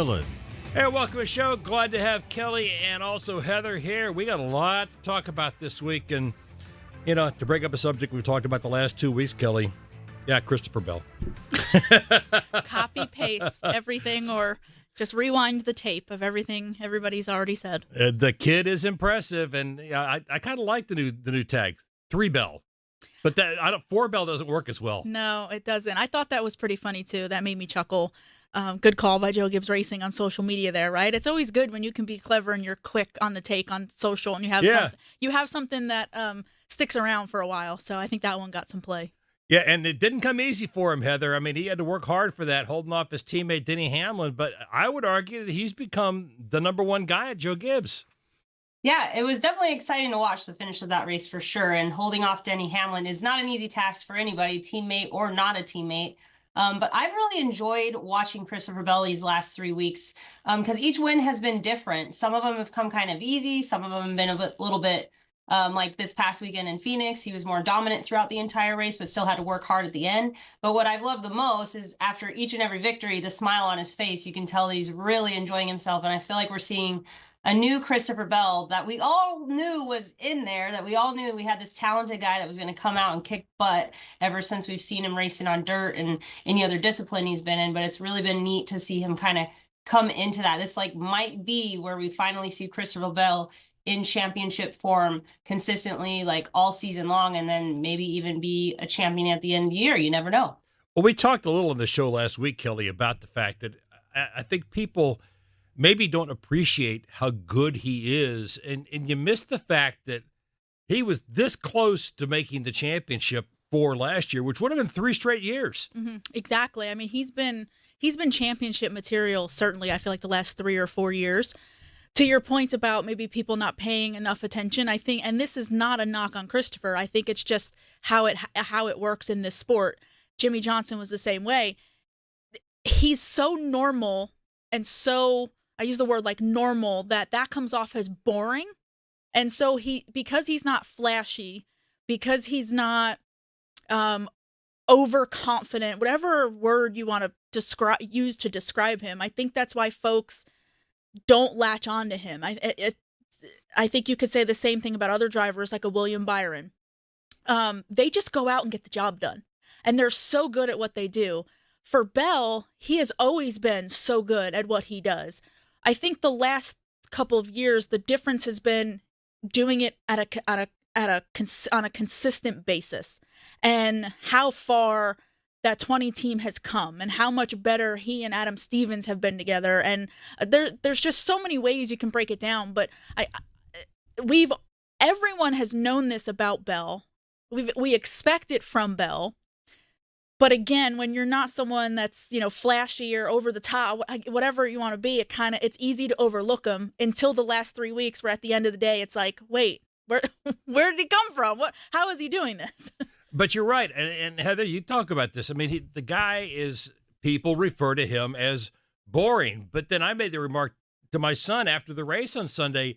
McMillan. Hey, welcome to the show. Glad to have Kelly and also Heather here. We got a lot to talk about this week. And, you know, to break up a subject we've talked about the last 2 weeks, Kelly. Yeah, Christopher Bell. Copy, paste everything, or just rewind the tape of everything everybody's already said. The kid is impressive. And I kind of like the new tag, 3 Bell. But 4 Bell doesn't work as well. No, it doesn't. I thought that was pretty funny, too. That made me chuckle. Good call by Joe Gibbs Racing on social media there, right? It's always good when you can be clever and you're quick on the take on social, and you have something that sticks around for a while. So I think that one got some play. Yeah, and it didn't come easy for him, Heather. I mean, he had to work hard for that, holding off his teammate Denny Hamlin. But I would argue that he's become the number one guy at Joe Gibbs. Yeah, it was definitely exciting to watch the finish of that race for sure. And holding off Denny Hamlin is not an easy task for anybody, teammate or not a teammate. But I've really enjoyed watching Christopher Bell these last 3 weeks because each win has been different. Some of them have come kind of easy. Some of them have been a little bit like this past weekend in Phoenix. He was more dominant throughout the entire race, but still had to work hard at the end. But what I've loved the most is after each and every victory, the smile on his face. You can tell that he's really enjoying himself. And I feel like we're seeing a new Christopher Bell that we all knew was in there, that we all knew we had this talented guy that was going to come out and kick butt ever since we've seen him racing on dirt and any other discipline he's been in. But it's really been neat to see him kind of come into that. This might be where we finally see Christopher Bell in championship form consistently, all season long, and then maybe even be a champion at the end of the year. You never know. Well, we talked a little on the show last week, Kelly, about the fact that I think people maybe don't appreciate how good he is. And you miss the fact that he was this close to making the championship for last year, which would have been 3 straight years. Mm-hmm. Exactly. I mean, he's been championship material, certainly, I feel like the last 3 or 4 years. To your point about maybe people not paying enough attention, I think, and this is not a knock on Christopher, I think it's just how it works in this sport. Jimmy Johnson was the same way. He's so normal and so, I use the word normal, that comes off as boring. And so because he's not flashy, because he's not overconfident, whatever word you want to use to describe him, I think that's why folks don't latch on to him. I think you could say the same thing about other drivers like a William Byron. They just go out and get the job done. And they're so good at what they do. For Bell, he has always been so good at what he does. I think the last couple of years, the difference has been doing it on a consistent basis, and how far that 20 team has come, and how much better he and Adam Stevens have been together. And there's just so many ways you can break it down. But everyone has known this about Bell. We expect it from Bell. But again, when you're not someone that's, flashy or over the top, whatever you want to be, it's easy to overlook them until the last 3 weeks, where at the end of the day, it's like, wait, where did he come from? How is he doing this? But you're right. And Heather, you talk about this. I mean, the guy people refer to him as boring. But then I made the remark to my son after the race on Sunday,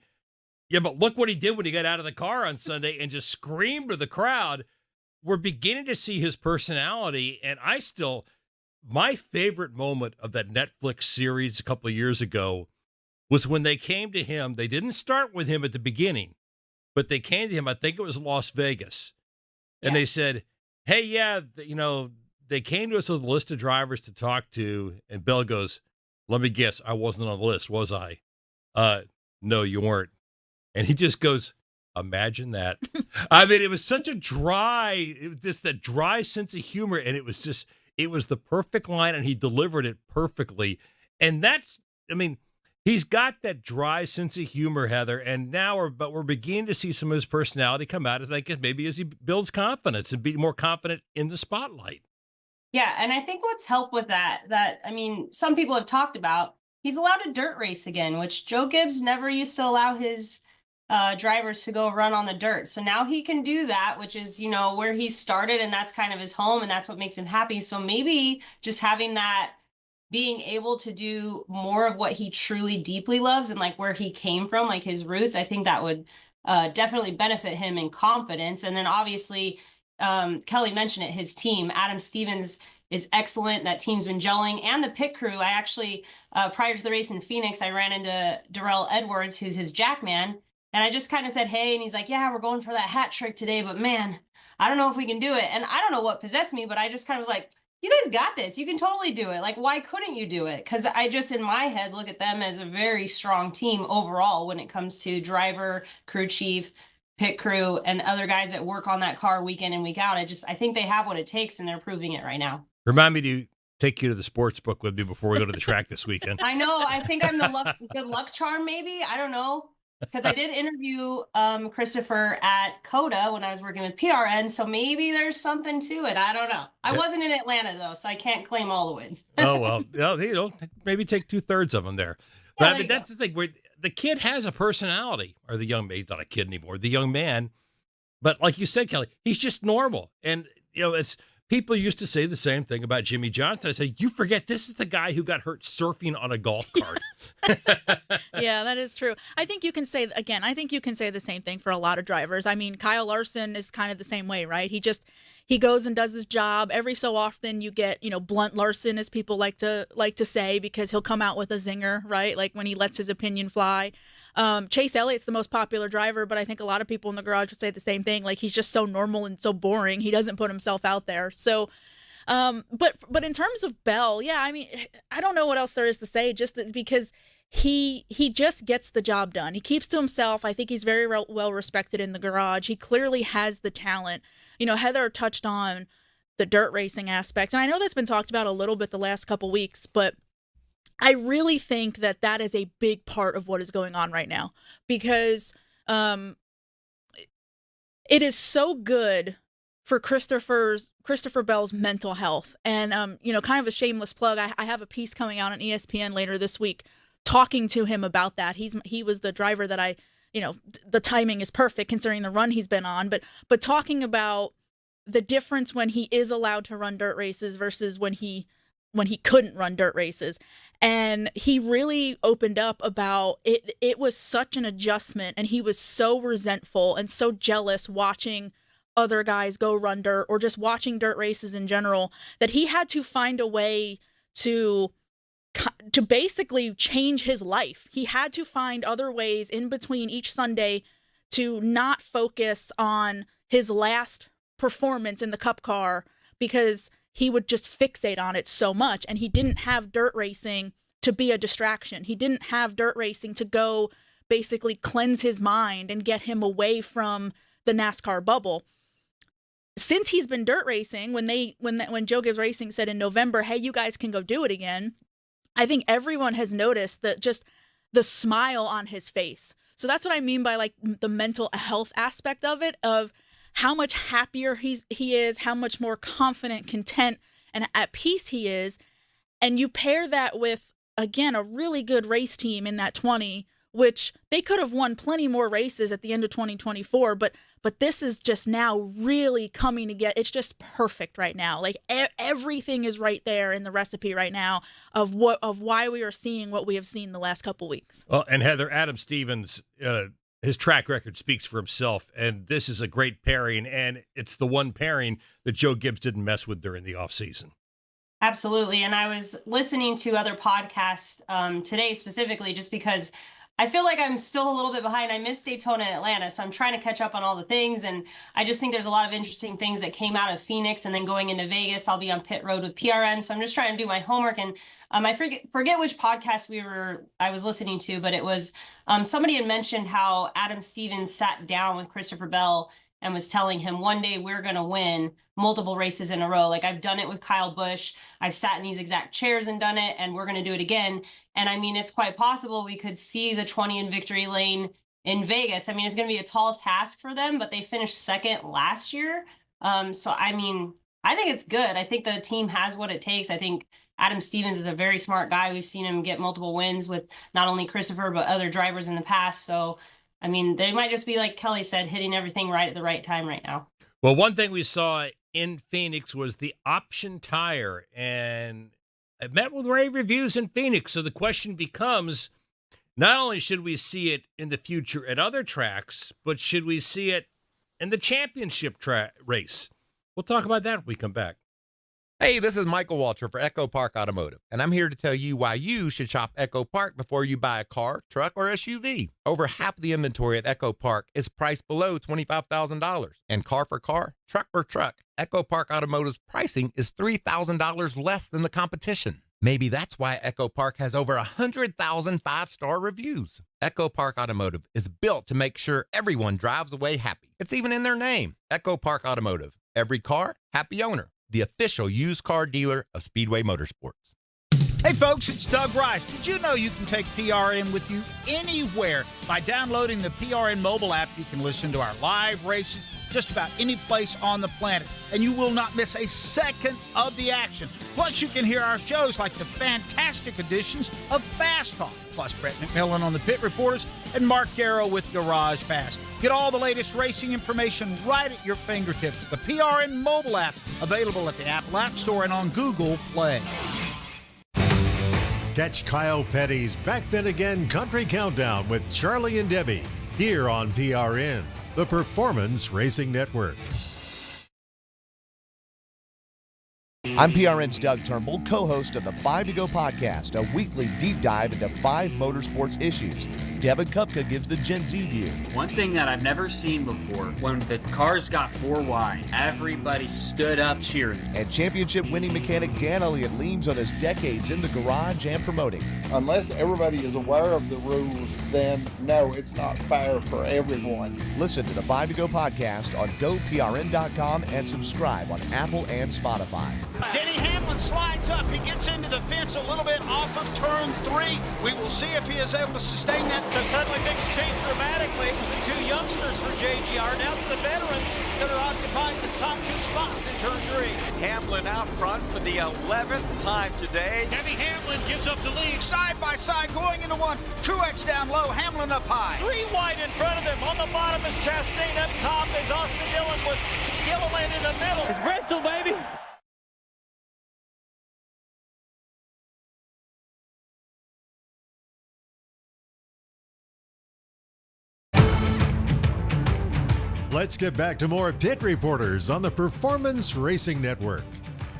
yeah, but look what he did when he got out of the car on Sunday and just screamed to the crowd. We're beginning to see his personality, and my favorite moment of that Netflix series a couple of years ago was when they came to him. They didn't start with him at the beginning, but they came to him, I think it was Las Vegas, and They said, hey, they came to us with a list of drivers to talk to, and Bell goes, let me guess, I wasn't on the list, was I? No, you weren't. And he just goes, imagine that. I mean, it was such that dry sense of humor. And it was the perfect line, and he delivered it perfectly. And he's got that dry sense of humor, Heather. And now we're beginning to see some of his personality come out, maybe as he builds confidence and be more confident in the spotlight. Yeah. And I think what's helped with that some people have talked about, he's allowed to dirt race again, which Joe Gibbs never used to allow his drivers to go run on the dirt. So now he can do that, which is, where he started, and that's kind of his home, and that's what makes him happy. So maybe just having that, being able to do more of what he truly deeply loves and where he came from, his roots, I think that would definitely benefit him in confidence. And then obviously, Kelly mentioned it, his team, Adam Stevens is excellent. That team's been gelling, and the pit crew. I actually, prior to the race in Phoenix, I ran into Darrell Edwards, who's his jackman, and I just kind of said, hey, and he's like, yeah, we're going for that hat trick today, but man, I don't know if we can do it. And I don't know what possessed me, but I just kind of was like, you guys got this. You can totally do it. Like, why couldn't you do it? Because I just, in my head, look at them as a very strong team overall when it comes to driver, crew chief, pit crew, and other guys that work on that car week in and week out. I think they have what it takes, and they're proving it right now. Remind me to take you to the sports book with me before we go to the track this weekend. I know. I think I'm the good luck charm, maybe. I don't know. Because I did interview Christopher at COTA when I was working with PRN, so maybe there's something to it. I don't know. I wasn't in Atlanta, though, so I can't claim all the wins. Oh, well, maybe take 2/3 of them there. But I mean, that's the thing. Where the kid has a personality, or the young man, he's not a kid anymore, the young man. But like you said, Kelly, he's just normal. And, it's people used to say the same thing about Jimmy Johnson. I say, you forget this is the guy who got hurt surfing on a golf cart. Yeah, that is true. I think you can say the same thing for a lot of drivers. I mean, Kyle Larson is kind of the same way, right? He goes and does his job. Every so often you get, blunt Larson, as people like to say, because he'll come out with a zinger, right? Like when he lets his opinion fly. Chase Elliott's the most popular driver, but I think a lot of people in the garage would say the same thing. Like, he's just so normal and so boring. He doesn't put himself out there. So, but in terms of Bell, yeah, I mean, I don't know what else there is to say, just because he just gets the job done. He keeps to himself. I think he's very well respected in the garage. He clearly has the talent. Heather touched on the dirt racing aspect, and I know that's been talked about a little bit the last couple weeks, but I really think that is a big part of what is going on right now, because it is so good for Christopher Bell's mental health. And, kind of a shameless plug, I have a piece coming out on ESPN later this week talking to him about that. He was the driver that the timing is perfect considering the run he's been on, but talking about the difference when he is allowed to run dirt races versus when he couldn't run dirt races. And he really opened up about it. It was such an adjustment, and he was so resentful and so jealous watching other guys go run dirt, or just watching dirt races in general, that he had to find a way to basically change his life. He had to find other ways in between each Sunday to not focus on his last performance in the Cup car, because he would just fixate on it so much. And he didn't have dirt racing to be a distraction. He didn't have dirt racing to go basically cleanse his mind and get him away from the NASCAR bubble. Since he's been dirt racing, when Joe Gibbs Racing said in November, hey, you guys can go do it again, I think everyone has noticed that just the smile on his face. So that's what I mean by like the mental health aspect of it, of how much happier he is, how much more confident, content, and at peace he is. And you pair that with, again, a really good race team in that 20, which they could have won plenty more races at the end of 2024, but this is just now really coming together. It's just perfect right now. Like everything is right there in the recipe right now of why we are seeing what we have seen the last couple weeks. Well, and Heather, Adam Stevens, his track record speaks for himself, and this is a great pairing, and it's the one pairing that Joe Gibbs didn't mess with during the offseason. Absolutely. And I was listening to other podcasts today specifically just because I feel like I'm still a little bit behind. I missed Daytona and Atlanta, so I'm trying to catch up on all the things. And I just think there's a lot of interesting things that came out of Phoenix, and then going into Vegas, I'll be on pit road with PRN. So I'm just trying to do my homework. And I forget which podcast I was listening to, but it was somebody had mentioned how Adam Stevens sat down with Christopher Bell and was telling him, one day we're going to win multiple races in a row. Like, I've done it with Kyle Busch. I've sat in these exact chairs and done it, and we're going to do it again. And I mean, it's quite possible we could see the 20 in victory lane in Vegas. I mean, it's going to be a tall task for them, but they finished second last year. So, I mean, I think it's good. I think the team has what it takes. I think Adam Stevens is a very smart guy. We've seen him get multiple wins with not only Christopher, but other drivers in the past. So, I mean, they might just be, like Kelly said, hitting everything right at the right time right now. Well, one thing we saw in Phoenix was the option tire, and it met with rave reviews in Phoenix. So the question becomes, not only should we see it in the future at other tracks, but should we see it in the championship race? We'll talk about that when we come back. Hey, this is Michael Walter for Echo Park Automotive, and I'm here to tell you why you should shop Echo Park before you buy a car, truck, or SUV. Over half of the inventory at Echo Park is priced below $25,000. And car for car, truck for truck, Echo Park Automotive's pricing is $3,000 less than the competition. Maybe that's why Echo Park has over 100,000 five-star reviews. Echo Park Automotive is built to make sure everyone drives away happy. It's even in their name, Echo Park Automotive. Every car, happy owner. The official used car dealer of Speedway Motorsports. Hey folks, it's Doug Rice. Did you know you can take PRN with you anywhere? By downloading the PRN mobile app, you can listen to our live races just about any place on the planet, and you will not miss a second of the action. Plus, you can hear our shows like the fantastic editions of Fast Talk, plus Brett McMillan on the Pit Reporters and Mark Garrow with Garage Pass. Get all the latest racing information right at your fingertips. The PRN mobile app, available at the Apple App Store and on Google Play. Catch Kyle Petty's Back Then Again Country Countdown with Charlie and Debbie here on PRN, the Performance Racing Network. I'm PRN's Doug Turnbull, co-host of the 5 to Go podcast, a weekly deep dive into 5 motorsports issues. Devin Kupka gives the Gen Z view. One thing that I've never seen before, when the cars got 4 wide, everybody stood up cheering. And championship-winning mechanic Dan Elliott leans on his decades in the garage and promoting. Unless everybody is aware of the rules, then no, it's not fair for everyone. Listen to the 5 to Go podcast on GoPRN.com and subscribe on Apple and Spotify. Denny Hamlin slides up. He gets into the fence a little bit off of turn 3. We will see if he is able to sustain that. So suddenly things change dramatically. It was the 2 youngsters for JGR. Now the veterans that are occupying the top 2 spots in turn 3. Hamlin out front for the 11th time today. Debbie Hamlin gives up the lead. Side by side, going into one. Truex down low, Hamlin up high. 3 wide in front of him. On the bottom is Chastain. Up top is Austin Dillon with Gilliland in the middle. It's Bristol, baby. Let's get back to more Pit Reporters on the Performance Racing Network.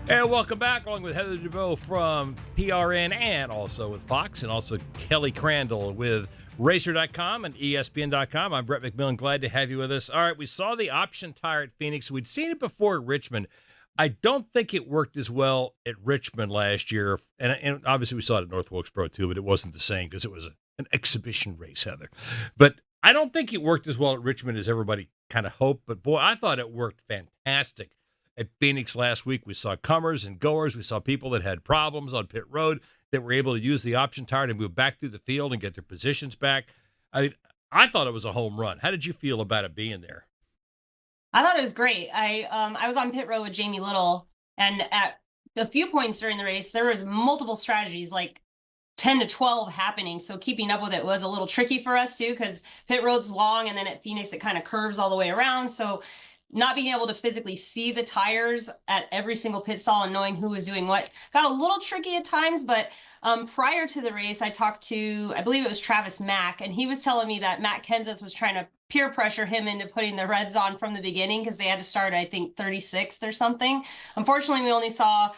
And welcome back, along with Heather DeBeaux from PRN and also with Fox, and also Kelly Crandall with Racer.com and ESPN.com. I'm Brett McMillan. Glad to have you with us. All right, we saw the option tire at Phoenix. We'd seen it before at Richmond. I don't think it worked as well at Richmond last year. And obviously we saw it at North Wilkesboro too, but it wasn't the same because it was an exhibition race, Heather. But I don't think it worked as well at Richmond as everybody kind of hoped. But, boy, I thought it worked fantastic at Phoenix last week. We saw comers and goers. We saw people that had problems on pit road that were able to use the option tire to move back through the field and get their positions back. I thought it was a home run. How did you feel about it being there? I thought it was great. I was on pit road with Jamie Little, and at a few points during the race, there was multiple strategies, like 10 to 12 happening. So keeping up with it was a little tricky for us too, because pit road's long, and then at Phoenix, it kind of curves all the way around. So not being able to physically see the tires at every single pit stall and knowing who was doing what got a little tricky at times. But prior to the race, I talked to, I believe it was Travis Mack, and he was telling me that Matt Kenseth was trying to peer pressure him into putting the reds on from the beginning because they had to start, I think, 36th or something. Unfortunately, we only saw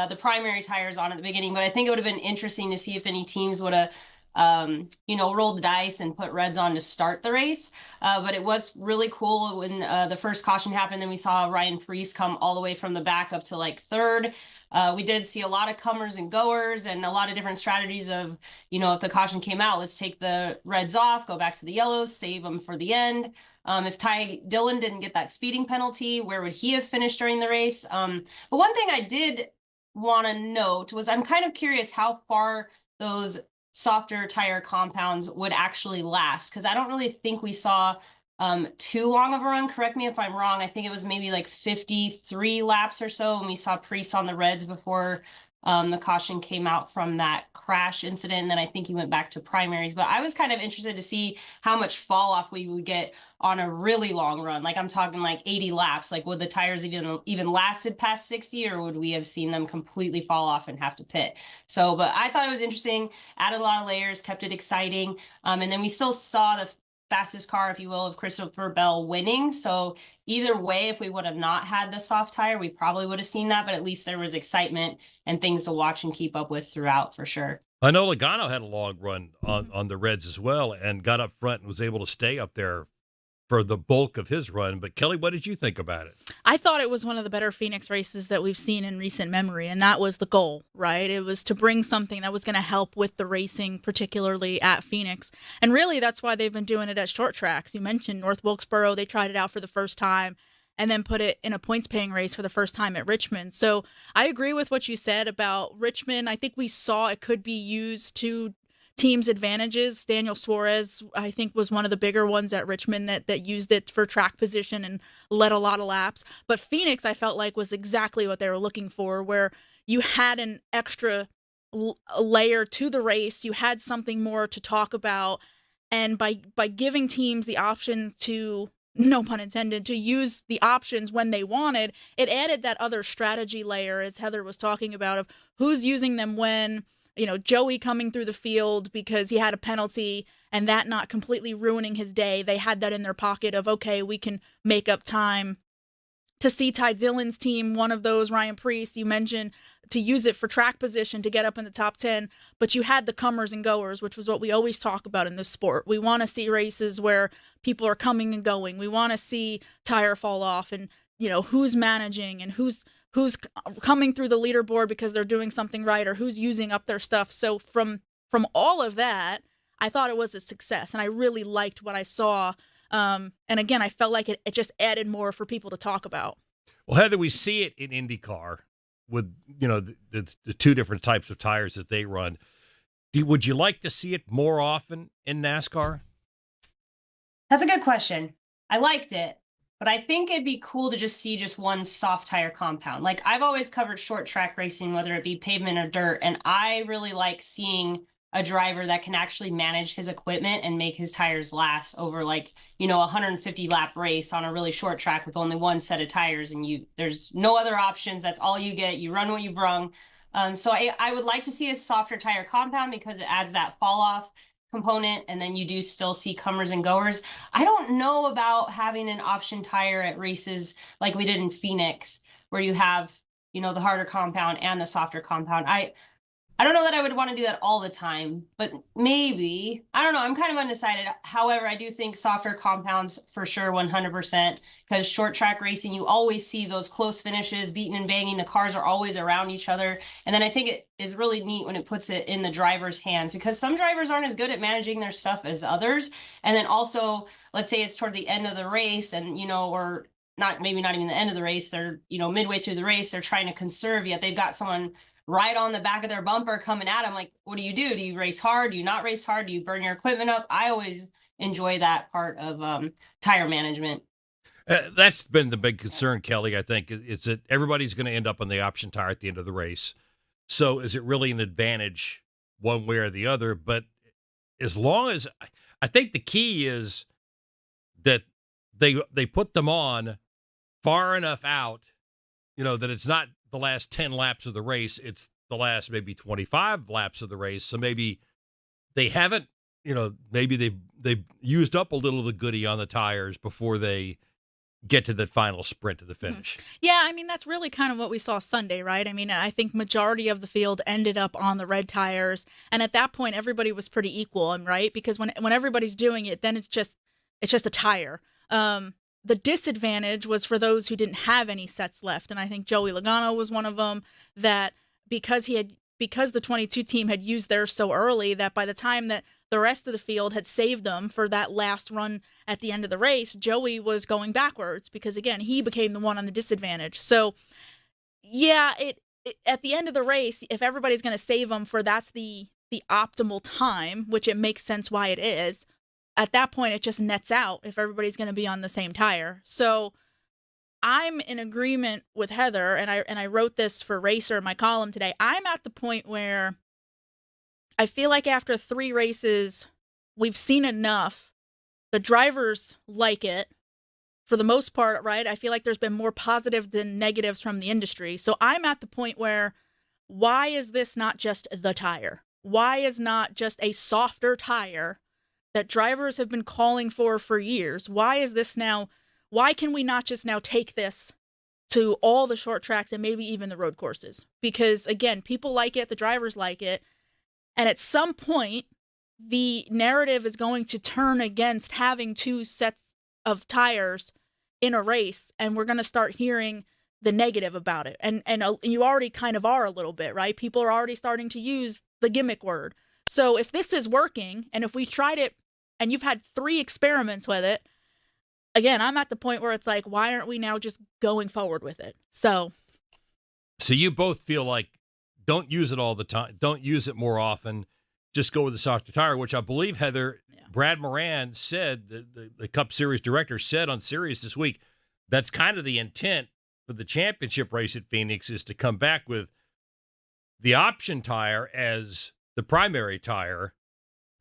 the primary tires on at the beginning, but I think it would have been interesting to see if any teams would have rolled the dice and put reds on to start the race. But it was really cool when the first caution happened. Then we saw Ryan Preece come all the way from the back up to like third. We did see a lot of comers and goers and a lot of different strategies of, if the caution came out, let's take the reds off, go back to the yellows, save them for the end. If Ty Dillon didn't get that speeding penalty, where would he have finished during the race? But one thing I did want to note was I'm kind of curious how far those softer tire compounds would actually last, because I don't really think we saw too long of a run. Correct me if I'm wrong. I think it was maybe like 53 laps or so, and we saw Preece on the reds before the caution came out from that crash incident. And then I think he went back to primaries. But I was kind of interested to see how much fall off we would get on a really long run. Like I'm talking like 80 laps. Like would the tires even lasted past 60, or would we have seen them completely fall off and have to pit? So, but I thought it was interesting, added a lot of layers, kept it exciting. And then we still saw fastest car, if you will, of Christopher Bell winning. So either way, if we would have not had the soft tire, we probably would have seen that, but at least there was excitement and things to watch and keep up with throughout for sure. I know Logano had a long run on the Reds as well and got up front and was able to stay up there for the bulk of his run. But Kelly, what did you think about it? I thought it was one of the better Phoenix races that we've seen in recent memory, and that was the goal, right? It was to bring something that was going to help with the racing, particularly at Phoenix. And really, that's why they've been doing it at short tracks. You mentioned North Wilkesboro. They tried it out for the first time and then put it in a points-paying race for the first time at Richmond. So I agree with what you said about Richmond. I think we saw it could be used to teams' advantages. Daniel Suarez, I think, was one of the bigger ones at Richmond that used it for track position and led a lot of laps. But Phoenix, I felt like, was exactly what they were looking for, where you had an extra layer to the race. You had something more to talk about. And by giving teams the option to, no pun intended, to use the options when they wanted, it added that other strategy layer, as Heather was talking about, of who's using them when. You know, Joey coming through the field because he had a penalty and that not completely ruining his day. They had that in their pocket of, okay, we can make up time. To see Ty Dillon's team, one of those, Ryan Preece, you mentioned, to use it for track position to get up in the top 10. But you had the comers and goers, which was what we always talk about in this sport. We want to see races where people are coming and going. We want to see tire fall off and, you know, who's managing and who's coming through the leaderboard because they're doing something right or who's using up their stuff. So from all of that, I thought it was a success, and I really liked what I saw. And again, I felt like it just added more for people to talk about. Well, Heather, we see it in IndyCar with, you know, the two different types of tires that they run. Would you like to see it more often in NASCAR? That's a good question. I liked it. But I think it'd be cool to just see just one soft tire compound. Like, I've always covered short track racing, whether it be pavement or dirt, and I really like seeing a driver that can actually manage his equipment and make his tires last over, like, you know, a 150 lap race on a really short track with only one set of tires, and there's no other options. That's all you get. You run what you brung. So I would like to see a softer tire compound because it adds that fall off component, and then you do still see comers and goers. I don't know about having an option tire at races like we did in Phoenix, where you have, you know, the harder compound and the softer compound. I don't know that I would want to do that all the time, but maybe. I don't know. I'm kind of undecided. However, I do think softer compounds for sure, 100%, because short track racing, you always see those close finishes, beating and banging. The cars are always around each other. And then I think it is really neat when it puts it in the driver's hands, because some drivers aren't as good at managing their stuff as others. And then also, let's say it's toward the end of the race and, you know, or maybe not even the end of the race. They're, you know, midway through the race, they're trying to conserve, yet they've got someone right on the back of their bumper coming at them. Like, what do? Do you race hard? Do you not race hard? Do you burn your equipment up? I always enjoy that part of tire management. That's been the big concern, Kelly, I think. It's that everybody's going to end up on the option tire at the end of the race. So is it really an advantage one way or the other? But as long as I think the key is that they put them on far enough out, you know, that it's not the last 10 laps of the race, it's the last maybe 25 laps of the race. So maybe they haven't, you know, maybe they've used up a little of the goodie on the tires before they get to the final sprint to the finish. Yeah, I mean, that's really kind of what we saw Sunday, right? I mean, I think majority of the field ended up on the red tires, and at that point everybody was pretty equal, right? Because when everybody's doing it, then it's just a tire. The disadvantage was for those who didn't have any sets left. And I think Joey Logano was one of them, that because the 22 team had used theirs so early, that by the time that the rest of the field had saved them for that last run at the end of the race, Joey was going backwards because, again, he became the one on the disadvantage. So, yeah, it at the end of the race, if everybody's going to save them for that's the optimal time, which it makes sense why it is, at that point, it just nets out if everybody's going to be on the same tire. So I'm in agreement with Heather, and I wrote this for Racer in my column today. I'm at the point where I feel like after 3 races, we've seen enough. The drivers like it for the most part, right? I feel like there's been more positive than negatives from the industry. So I'm at the point where, why is this not just the tire? Why is not just a softer tire that drivers have been calling for years. Why is this now? Why can we not just now take this to all the short tracks and maybe even the road courses? Because again, people like it, the drivers like it. And at some point, the narrative is going to turn against having 2 sets of tires in a race, and we're going to start hearing the negative about it. And you already kind of are a little bit, right? People are already starting to use the gimmick word. So if this is working, and if we tried it and you've had 3 experiments with it, again, I'm at the point where it's like, why aren't we now just going forward with it? So you both feel like don't use it all the time. Don't use it more often. Just go with the softer tire, which I believe, Heather, Brad Moran said, the Cup Series director said on Sirius this week, that's kind of the intent for the championship race at Phoenix, is to come back with the option tire as the primary tire,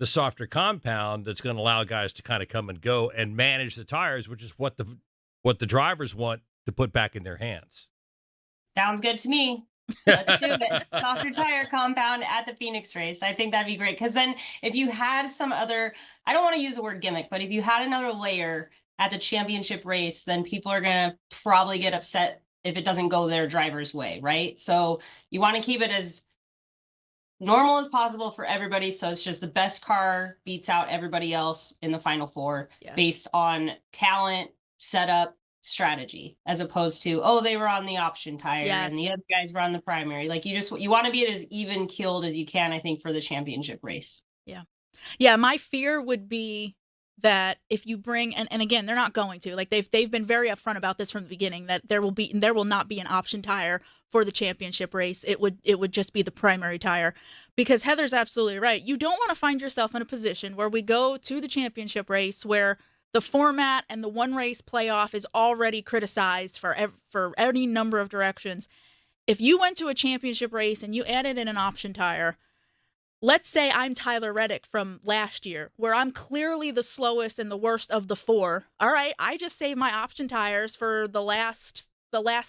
the softer compound that's going to allow guys to kind of come and go and manage the tires, which is what the drivers want to put back in their hands. Sounds good to me. Let's do it. Softer tire compound at the Phoenix race. I think that'd be great. Because then if you had some other, I don't want to use the word gimmick, but if you had another layer at the championship race, then people are going to probably get upset if it doesn't go their driver's way, right? So you want to keep it as normal as possible for everybody. So it's just the best car beats out everybody else in the Final Four based on talent, setup, strategy, as opposed to, oh, they were on the option tire and the other guys were on the primary. Like you want to be as even keeled as you can, I think, for the championship race. Yeah. My fear would be that if you bring, and again, they're not going to, like they've been very upfront about this from the beginning, that there will not be an option tire for the championship race. It would just be the primary tire, because Heather's absolutely right. You don't want to find yourself in a position where we go to the championship race where the format and the one race playoff is already criticized for any number of directions. If you went to a championship race and you added in an option tire, let's say I'm Tyler Reddick from last year, where I'm clearly the slowest and the worst of the 4. All right, I just saved my option tires for the last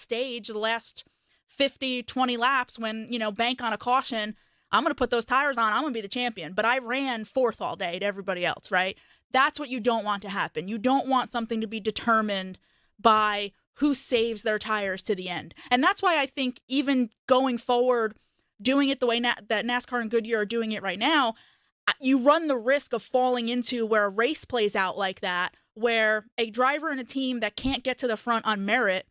stage, the last 50, 20 laps when, bank on a caution. I'm going to put those tires on. I'm going to be the champion. But I ran 4th all day to everybody else, right? That's what you don't want to happen. You don't want something to be determined by who saves their tires to the end. And that's why I think even going forward, doing it the way that NASCAR and Goodyear are doing it right now, you run the risk of falling into where a race plays out like that, where a driver in a team that can't get to the front on merit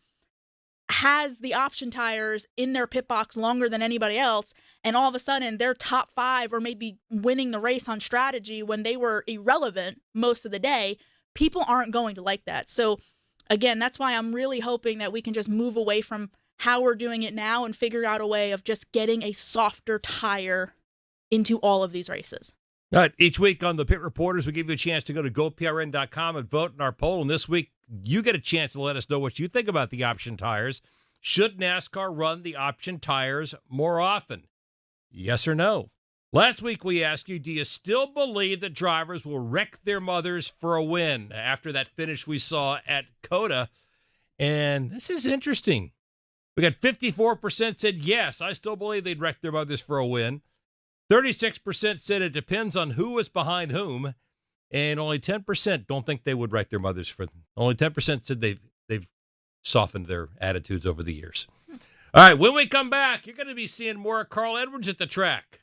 has the option tires in their pit box longer than anybody else, and all of a sudden they're top 5 or maybe winning the race on strategy when they were irrelevant most of the day. People aren't going to like that. So again, that's why I'm really hoping that we can just move away from how we're doing it now and figure out a way of just getting a softer tire into all of these races. All right, each week on the Pit Reporters, we give you a chance to go to GoPRN.com and vote in our poll. And this week, you get a chance to let us know what you think about the option tires. Should NASCAR run the option tires more often? Yes or no? Last week, we asked you, do you still believe that drivers will wreck their mothers for a win after that finish we saw at COTA? And this is interesting. We got 54% said, yes, I still believe they'd wreck their mothers for a win. 36% said it depends on who was behind whom. And only 10% don't think they would wreck their mothers for them. Only 10% said they've softened their attitudes over the years. All right, when we come back, you're going to be seeing more of Carl Edwards at the track.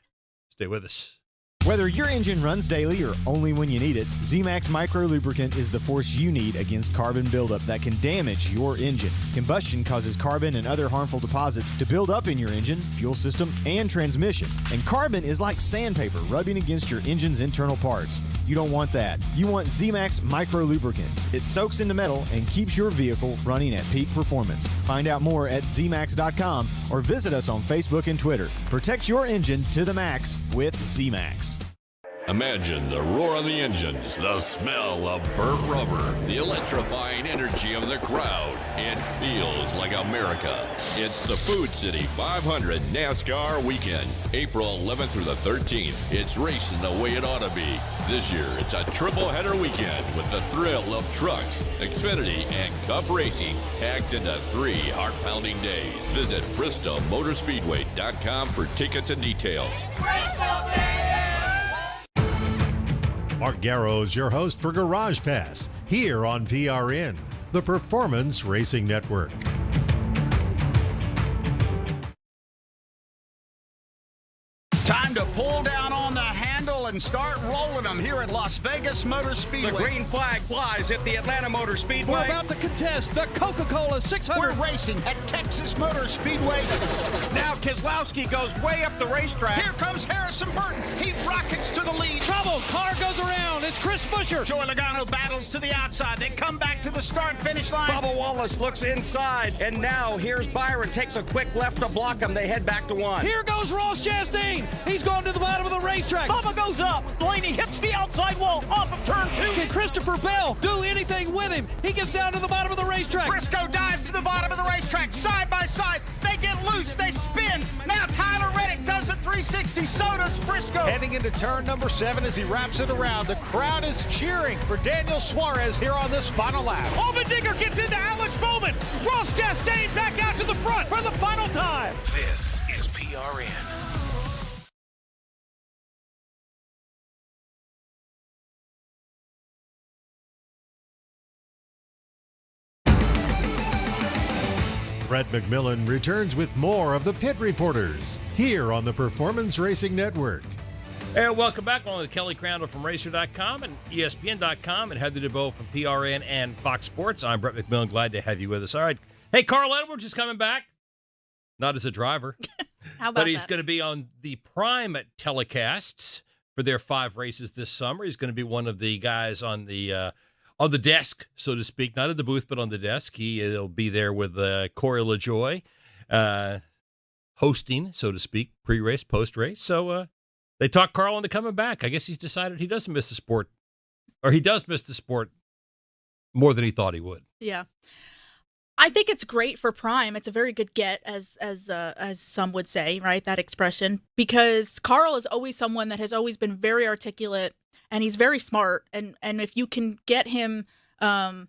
Stay with us. Whether your engine runs daily or only when you need it, Z-Max Micro Lubricant is the force you need against carbon buildup that can damage your engine. Combustion causes carbon and other harmful deposits to build up in your engine, fuel system, and transmission. And carbon is like sandpaper rubbing against your engine's internal parts. You don't want that. You want Z-Max Micro Lubricant. It soaks into metal and keeps your vehicle running at peak performance. Find out more at zmax.com or visit us on Facebook and Twitter. Protect your engine to the max with Z-Max. Imagine the roar of the engines, the smell of burnt rubber, the electrifying energy of the crowd. It feels like America. It's the Food City 500 NASCAR Weekend, April 11th through the 13th. It's racing the way it ought to be. This year, it's a triple-header weekend with the thrill of trucks, Xfinity, and Cup racing packed into 3 heart-pounding days. Visit BristolMotorspeedway.com for tickets and details. Mark Garrow's your host for Garage Pass here on PRN, the Performance Racing Network. Time to pull down on the handle and start rolling them here at Las Vegas Motor Speedway. The green flag flies at the Atlanta Motor Speedway. We're about to contest the Coca-Cola 600. We're racing at Texas Motor Speedway. Now Keselowski goes way up the racetrack. Here comes Harrison Burton. He rockets to the lead. Trouble, car goes around. It's Chris Buescher. Joey Logano battles to the outside. They come back to the start-finish line. Bubba Wallace looks inside, and now here's Byron. Takes a quick left to block him. They head back to one. Here goes Ross Chastain. He's going to the bottom of the racetrack. Bubba goes up. Blaney hits the outside wall off of turn 2. Can Christopher Bell do anything with him? He gets down to the bottom of the racetrack. Briscoe dives to the bottom of the racetrack. Side by side. They get loose. They spin. Now Tyler Reddick does a 360. So does Briscoe. Heading into turn number 7 as he wraps it around. The crowd is cheering for Daniel Suarez here on this final lap. Allmendinger gets into Alex Bowman. Ross Chastain back out to the front for the final time. This is PRN. Brett McMillan returns with more of the Pit Reporters here on the Performance Racing Network. And welcome back along with Kelly Crandall from Racer.com and ESPN.com and Heather DeBeaux from PRN and Fox Sports. I'm Brett McMillan. Glad to have you with us. All right. Hey, Carl Edwards is coming back. Not as a driver. How about But he's that? going to be on the Prime telecasts for their 5 races this summer. He's going to be one of the guys on the desk, so to speak, not at the booth, but on the desk. He'll be there with Corey LaJoie, hosting, so to speak, pre-race, post-race. So they talked Carl into coming back. I guess he's decided he doesn't miss the sport, or he does miss the sport more than he thought he would. Yeah. I think it's great for Prime. It's a very good get, as some would say, right? That expression, because Carl is always someone that has always been very articulate, and he's very smart. And if you can get him to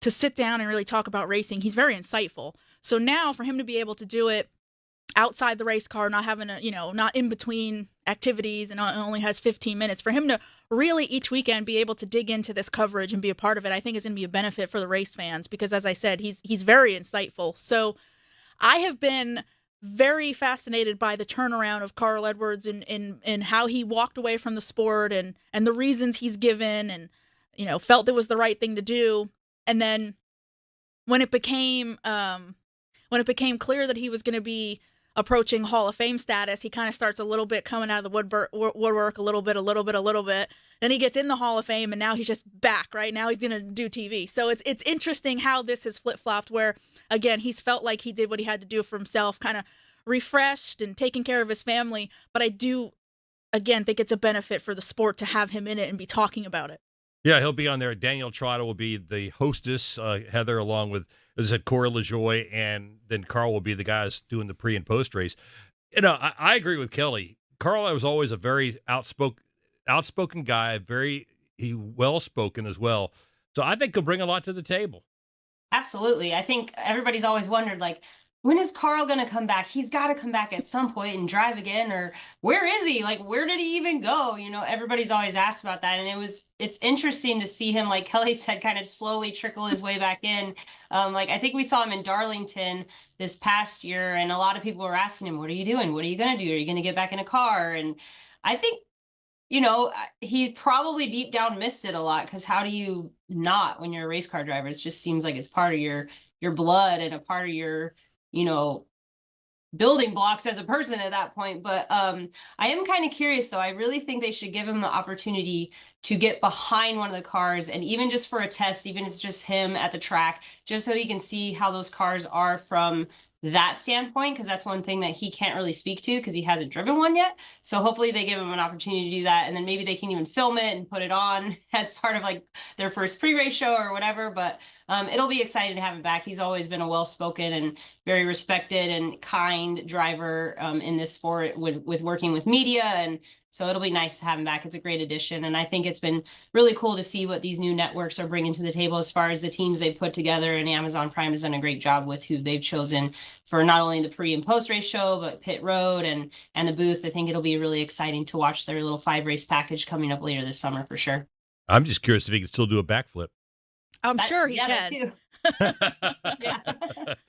sit down and really talk about racing, he's very insightful. So now for him to be able to do it outside the race car, not having not in between activities, and only has 15 minutes, for him to really each weekend be able to dig into this coverage and be a part of it, I think is going to be a benefit for the race fans, because as I said, he's very insightful. So I have been very fascinated by the turnaround of Carl Edwards and how he walked away from the sport and the reasons he's given, and felt it was the right thing to do. And then when it became clear that he was going to be approaching Hall of Fame status, he kind of starts a little bit coming out of the woodwork, a little bit. Then he gets in the Hall of Fame, and now he's just back, right? Now he's going to do TV. So it's interesting how this has flip-flopped, where, again, he's felt like he did what he had to do for himself, kind of refreshed and taking care of his family. But I do, again, think it's a benefit for the sport to have him in it and be talking about it. Yeah, he'll be on there. Daniel Trotta will be the hostess, Heather, along with, as I said, Corey LaJoie, and then Carl will be the guys doing the pre and post race. I agree with Kelly. Carl was always a very outspoken guy, he well spoken as well. So I think he'll bring a lot to the table. Absolutely. I think everybody's always wondered, when is Carl going to come back? He's got to come back at some point and drive again, or where is he? Where did he even go? Everybody's always asked about that. And it's interesting to see him, like Kelly said, kind of slowly trickle his way back in. I think we saw him in Darlington this past year, and a lot of people were asking him, what are you doing? What are you going to do? Are you going to get back in a car? And I think, he probably deep down missed it a lot, because how do you not when you're a race car driver? It just seems like it's part of your blood and a part of your building blocks as a person at that point. But I am kind of curious, though. I really think they should give him the opportunity to get behind one of the cars, and even just for a test, even if it's just him at the track, just so he can see how those cars are from that standpoint, because that's one thing that he can't really speak to because he hasn't driven one yet. So hopefully they give him an opportunity to do that, and then maybe they can even film it and put it on as part of their first pre-race show or whatever. But it'll be exciting to have him back. He's always been a well-spoken and very respected and kind driver in this sport with working with media, and so it'll be nice to have him back. It's a great addition, and I think it's been really cool to see what these new networks are bringing to the table as far as the teams they've put together, and Amazon Prime has done a great job with who they've chosen for not only the pre and post race show, but pit road and the booth. I think it'll be really exciting to watch their little 5-race package coming up later this summer for sure. I'm just curious if he can still do a backflip. I'm sure he that can. too. Yeah.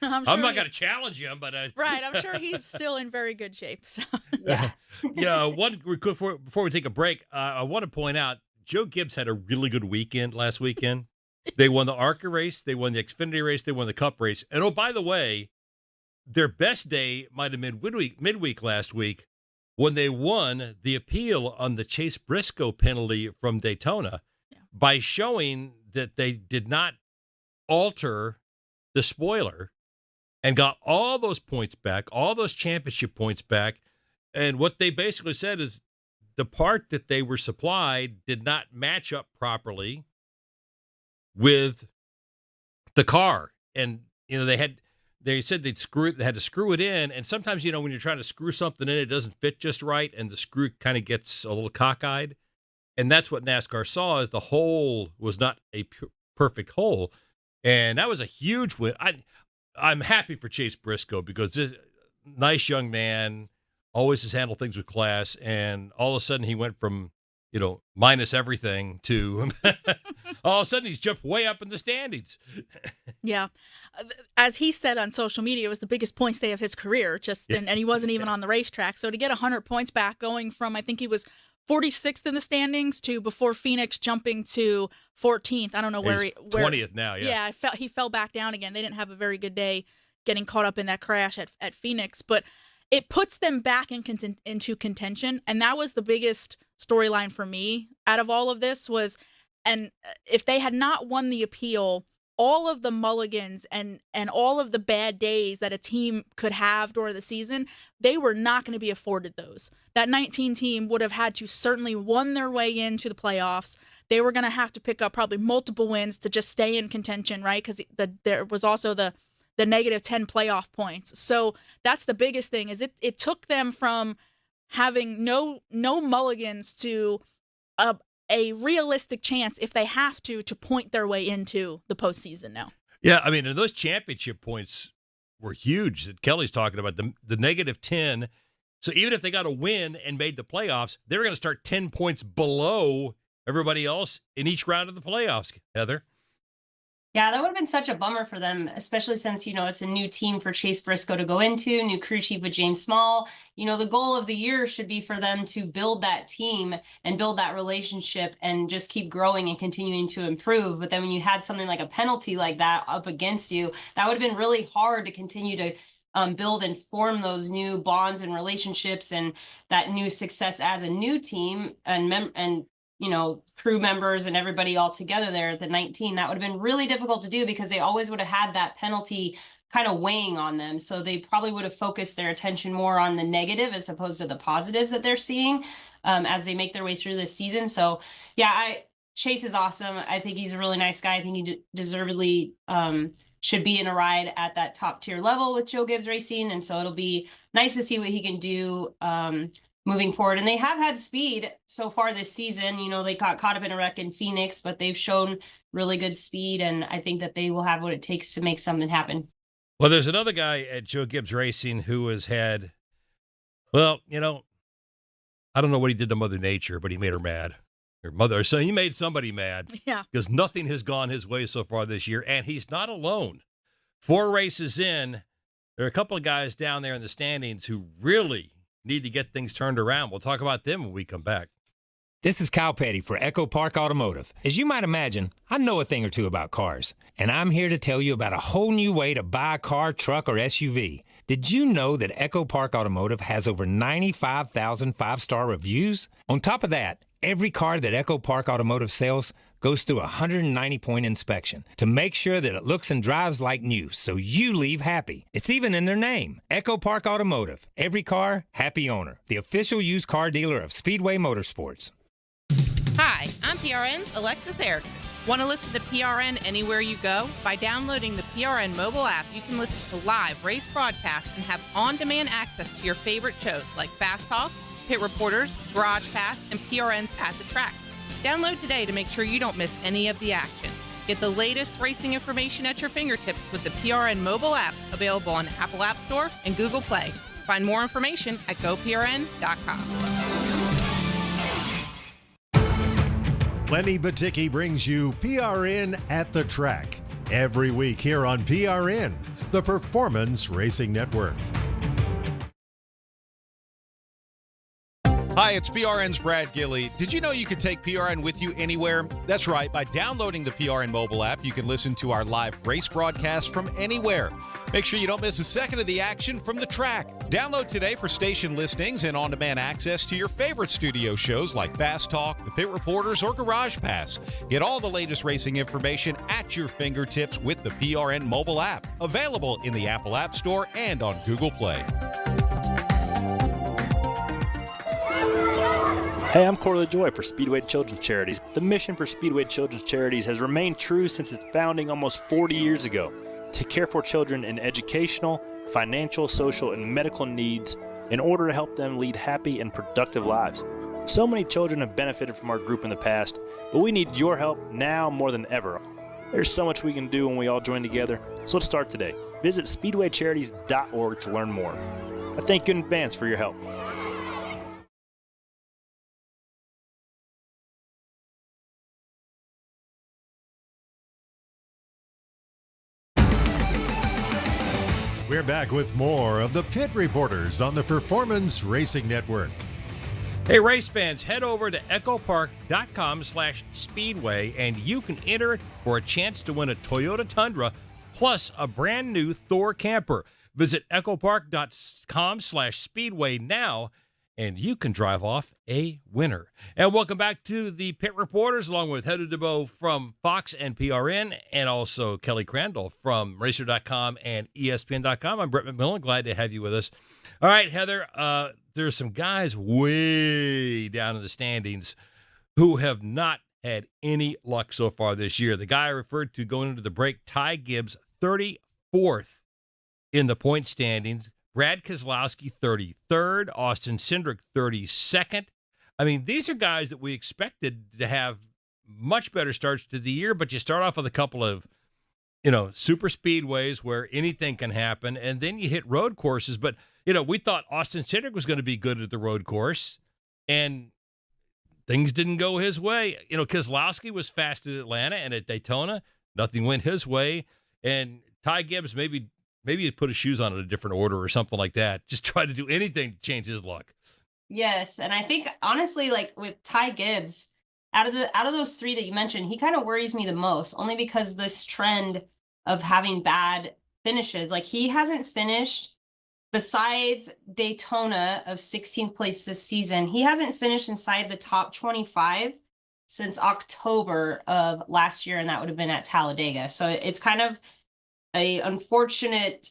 I'm not going to challenge him, but right. I'm sure he's still in very good shape. So. Before we take a break, I want to point out Joe Gibbs had a really good weekend last weekend. They won the ARCA race, they won the Xfinity race, they won the Cup race, and oh, by the way, their best day might have been midweek last week when they won the appeal on the Chase Briscoe penalty from Daytona by showing that they did not alter the spoiler and got all those points back, all those championship points back. And what they basically said is the part that they were supplied did not match up properly with the car. And, they said they had to screw it in. And sometimes, when you're trying to screw something in, it doesn't fit just right. And the screw kind of gets a little cockeyed. And that's what NASCAR saw, is the hole was not a perfect hole. And that was a huge win. I'm happy for Chase Briscoe because this nice young man, always has handled things with class. And all of a sudden he went from, minus everything to all of a sudden he's jumped way up in the standings. Yeah. As he said on social media, it was the biggest points day of his career, and he wasn't even on the racetrack. So to get 100 points back, going from, I think he was 46th in the standings to before Phoenix jumping to 14th. I don't know where 20th now. Yeah. Yeah. He fell back down again. They didn't have a very good day getting caught up in that crash at Phoenix, but it puts them back into contention. And that was the biggest storyline for me out of all of this was, and if they had not won the appeal, all of the mulligans and all of the bad days that a team could have during the season, they were not going to be afforded those. That 19 team would have had to certainly won their way into the playoffs. They were going to have to pick up probably multiple wins to just stay in contention, right? Because there was also the negative 10 playoff points. So that's the biggest thing, is it took them from having no mulligans to a realistic chance, if they have to point their way into the postseason now. Yeah, I mean, and those championship points were huge that Kelly's talking about, the negative 10. So even if they got a win and made the playoffs, they were going to start 10 points below everybody else in each round of the playoffs, Heather. Yeah, that would have been such a bummer for them, especially since, it's a new team for Chase Briscoe to go into, new crew chief with James Small. The goal of the year should be for them to build that team and build that relationship and just keep growing and continuing to improve. But then when you had something like a penalty like that up against you, that would have been really hard to continue to build and form those new bonds and relationships and that new success as a new team and crew members and everybody all together there at the 19. That would have been really difficult to do because they always would have had that penalty kind of weighing on them. So they probably would have focused their attention more on the negative as opposed to the positives that they're seeing as they make their way through this season. So yeah, Chase is awesome. I think he's a really nice guy. I think he deservedly should be in a ride at that top tier level with Joe Gibbs Racing. And so it'll be nice to see what he can do moving forward. And they have had speed so far this season. They got caught up in a wreck in Phoenix, but they've shown really good speed. And I think that they will have what it takes to make something happen. Well, there's another guy at Joe Gibbs Racing who has had, I don't know what he did to Mother Nature, but he made her mad. So he made somebody mad. Yeah. Because nothing has gone his way so far this year. And he's not alone. 4 races in, there are a couple of guys down there in the standings who really need to get things turned around. We'll talk about them when we come back. This is Kyle Petty for Echo Park Automotive. As you might imagine, I know a thing or two about cars, and I'm here to tell you about a whole new way to buy a car, truck, or SUV. Did you know that Echo Park Automotive has over 95,000 5-star reviews? On top of that, every car that Echo Park Automotive sells goes through a 190-point inspection to make sure that it looks and drives like new, so you leave happy. It's even in their name, Echo Park Automotive. Every car, happy owner. The official used car dealer of Speedway Motorsports. Hi, I'm PRN's Alexis Erickson. Want to listen to PRN anywhere you go? By downloading the PRN mobile app, you can listen to live race broadcasts and have on-demand access to your favorite shows like Fast Talk, Pit Reporters, Garage Pass, and PRN's At the Track. Download today to make sure you don't miss any of the action. Get the latest racing information at your fingertips with the PRN mobile app, available on Apple App Store and Google Play. Find more information at GoPRN.com. Lenny Baticki brings you PRN at the track every week here on PRN, the Performance Racing Network. Hi, it's PRN's Brad Gilley. Did you know you could take PRN with you anywhere? That's right. By downloading the PRN mobile app, you can listen to our live race broadcast from anywhere. Make sure you don't miss a second of the action from the track. Download today for station listings and on-demand access to your favorite studio shows like Fast Talk, The Pit Reporters, or Garage Pass. Get all the latest racing information at your fingertips with the PRN mobile app. Available in the Apple App Store and on Google Play. Hey, I'm Corley Joy for Speedway Children's Charities. The mission for Speedway Children's Charities has remained true since its founding almost 40 years ago, to care for children in educational, financial, social, and medical needs in order to help them lead happy and productive lives. So many children have benefited from our group in the past, but we need your help now more than ever. There's so much we can do when we all join together, so let's start today. Visit speedwaycharities.org to learn more. I thank you in advance for your help. We're back with more of the Pit Reporters on the Performance Racing Network. Hey, race fans, head over to echopark.com/speedway and you can enter for a chance to win a Toyota Tundra plus a brand new Thor camper. Visit echopark.com/speedway now and you can drive off a winner. And welcome back to the Pit Reporters, along with Heather DeBeaux from Fox and PRN, and also Kelly Crandall from Racer.com and ESPN.com. I'm Brett McMillan. Glad to have you with us. All right, Heather, there's some guys way down in the standings who have not had any luck so far this year. The guy I referred to going into the break, Ty Gibbs, 34th in the point standings. Brad Keselowski, 33rd. Austin Cindric, 32nd. I mean, these are guys that we expected to have much better starts to the year, but you start off with a couple of, super speedways where anything can happen, and then you hit road courses. But, we thought Austin Cindric was going to be good at the road course, and things didn't go his way. Keselowski was fast at Atlanta and at Daytona. Nothing went his way. And Ty Gibbs maybe he put his shoes on in a different order or something like that. Just try to do anything to change his luck. Yes, and I think honestly, like with Ty Gibbs, out of those three that you mentioned, he kind of worries me the most, only because this trend of having bad finishes, like he hasn't finished, besides Daytona of 16th place this season, he hasn't finished inside the top 25 since October of last year, and that would have been at Talladega. So it's kind of a unfortunate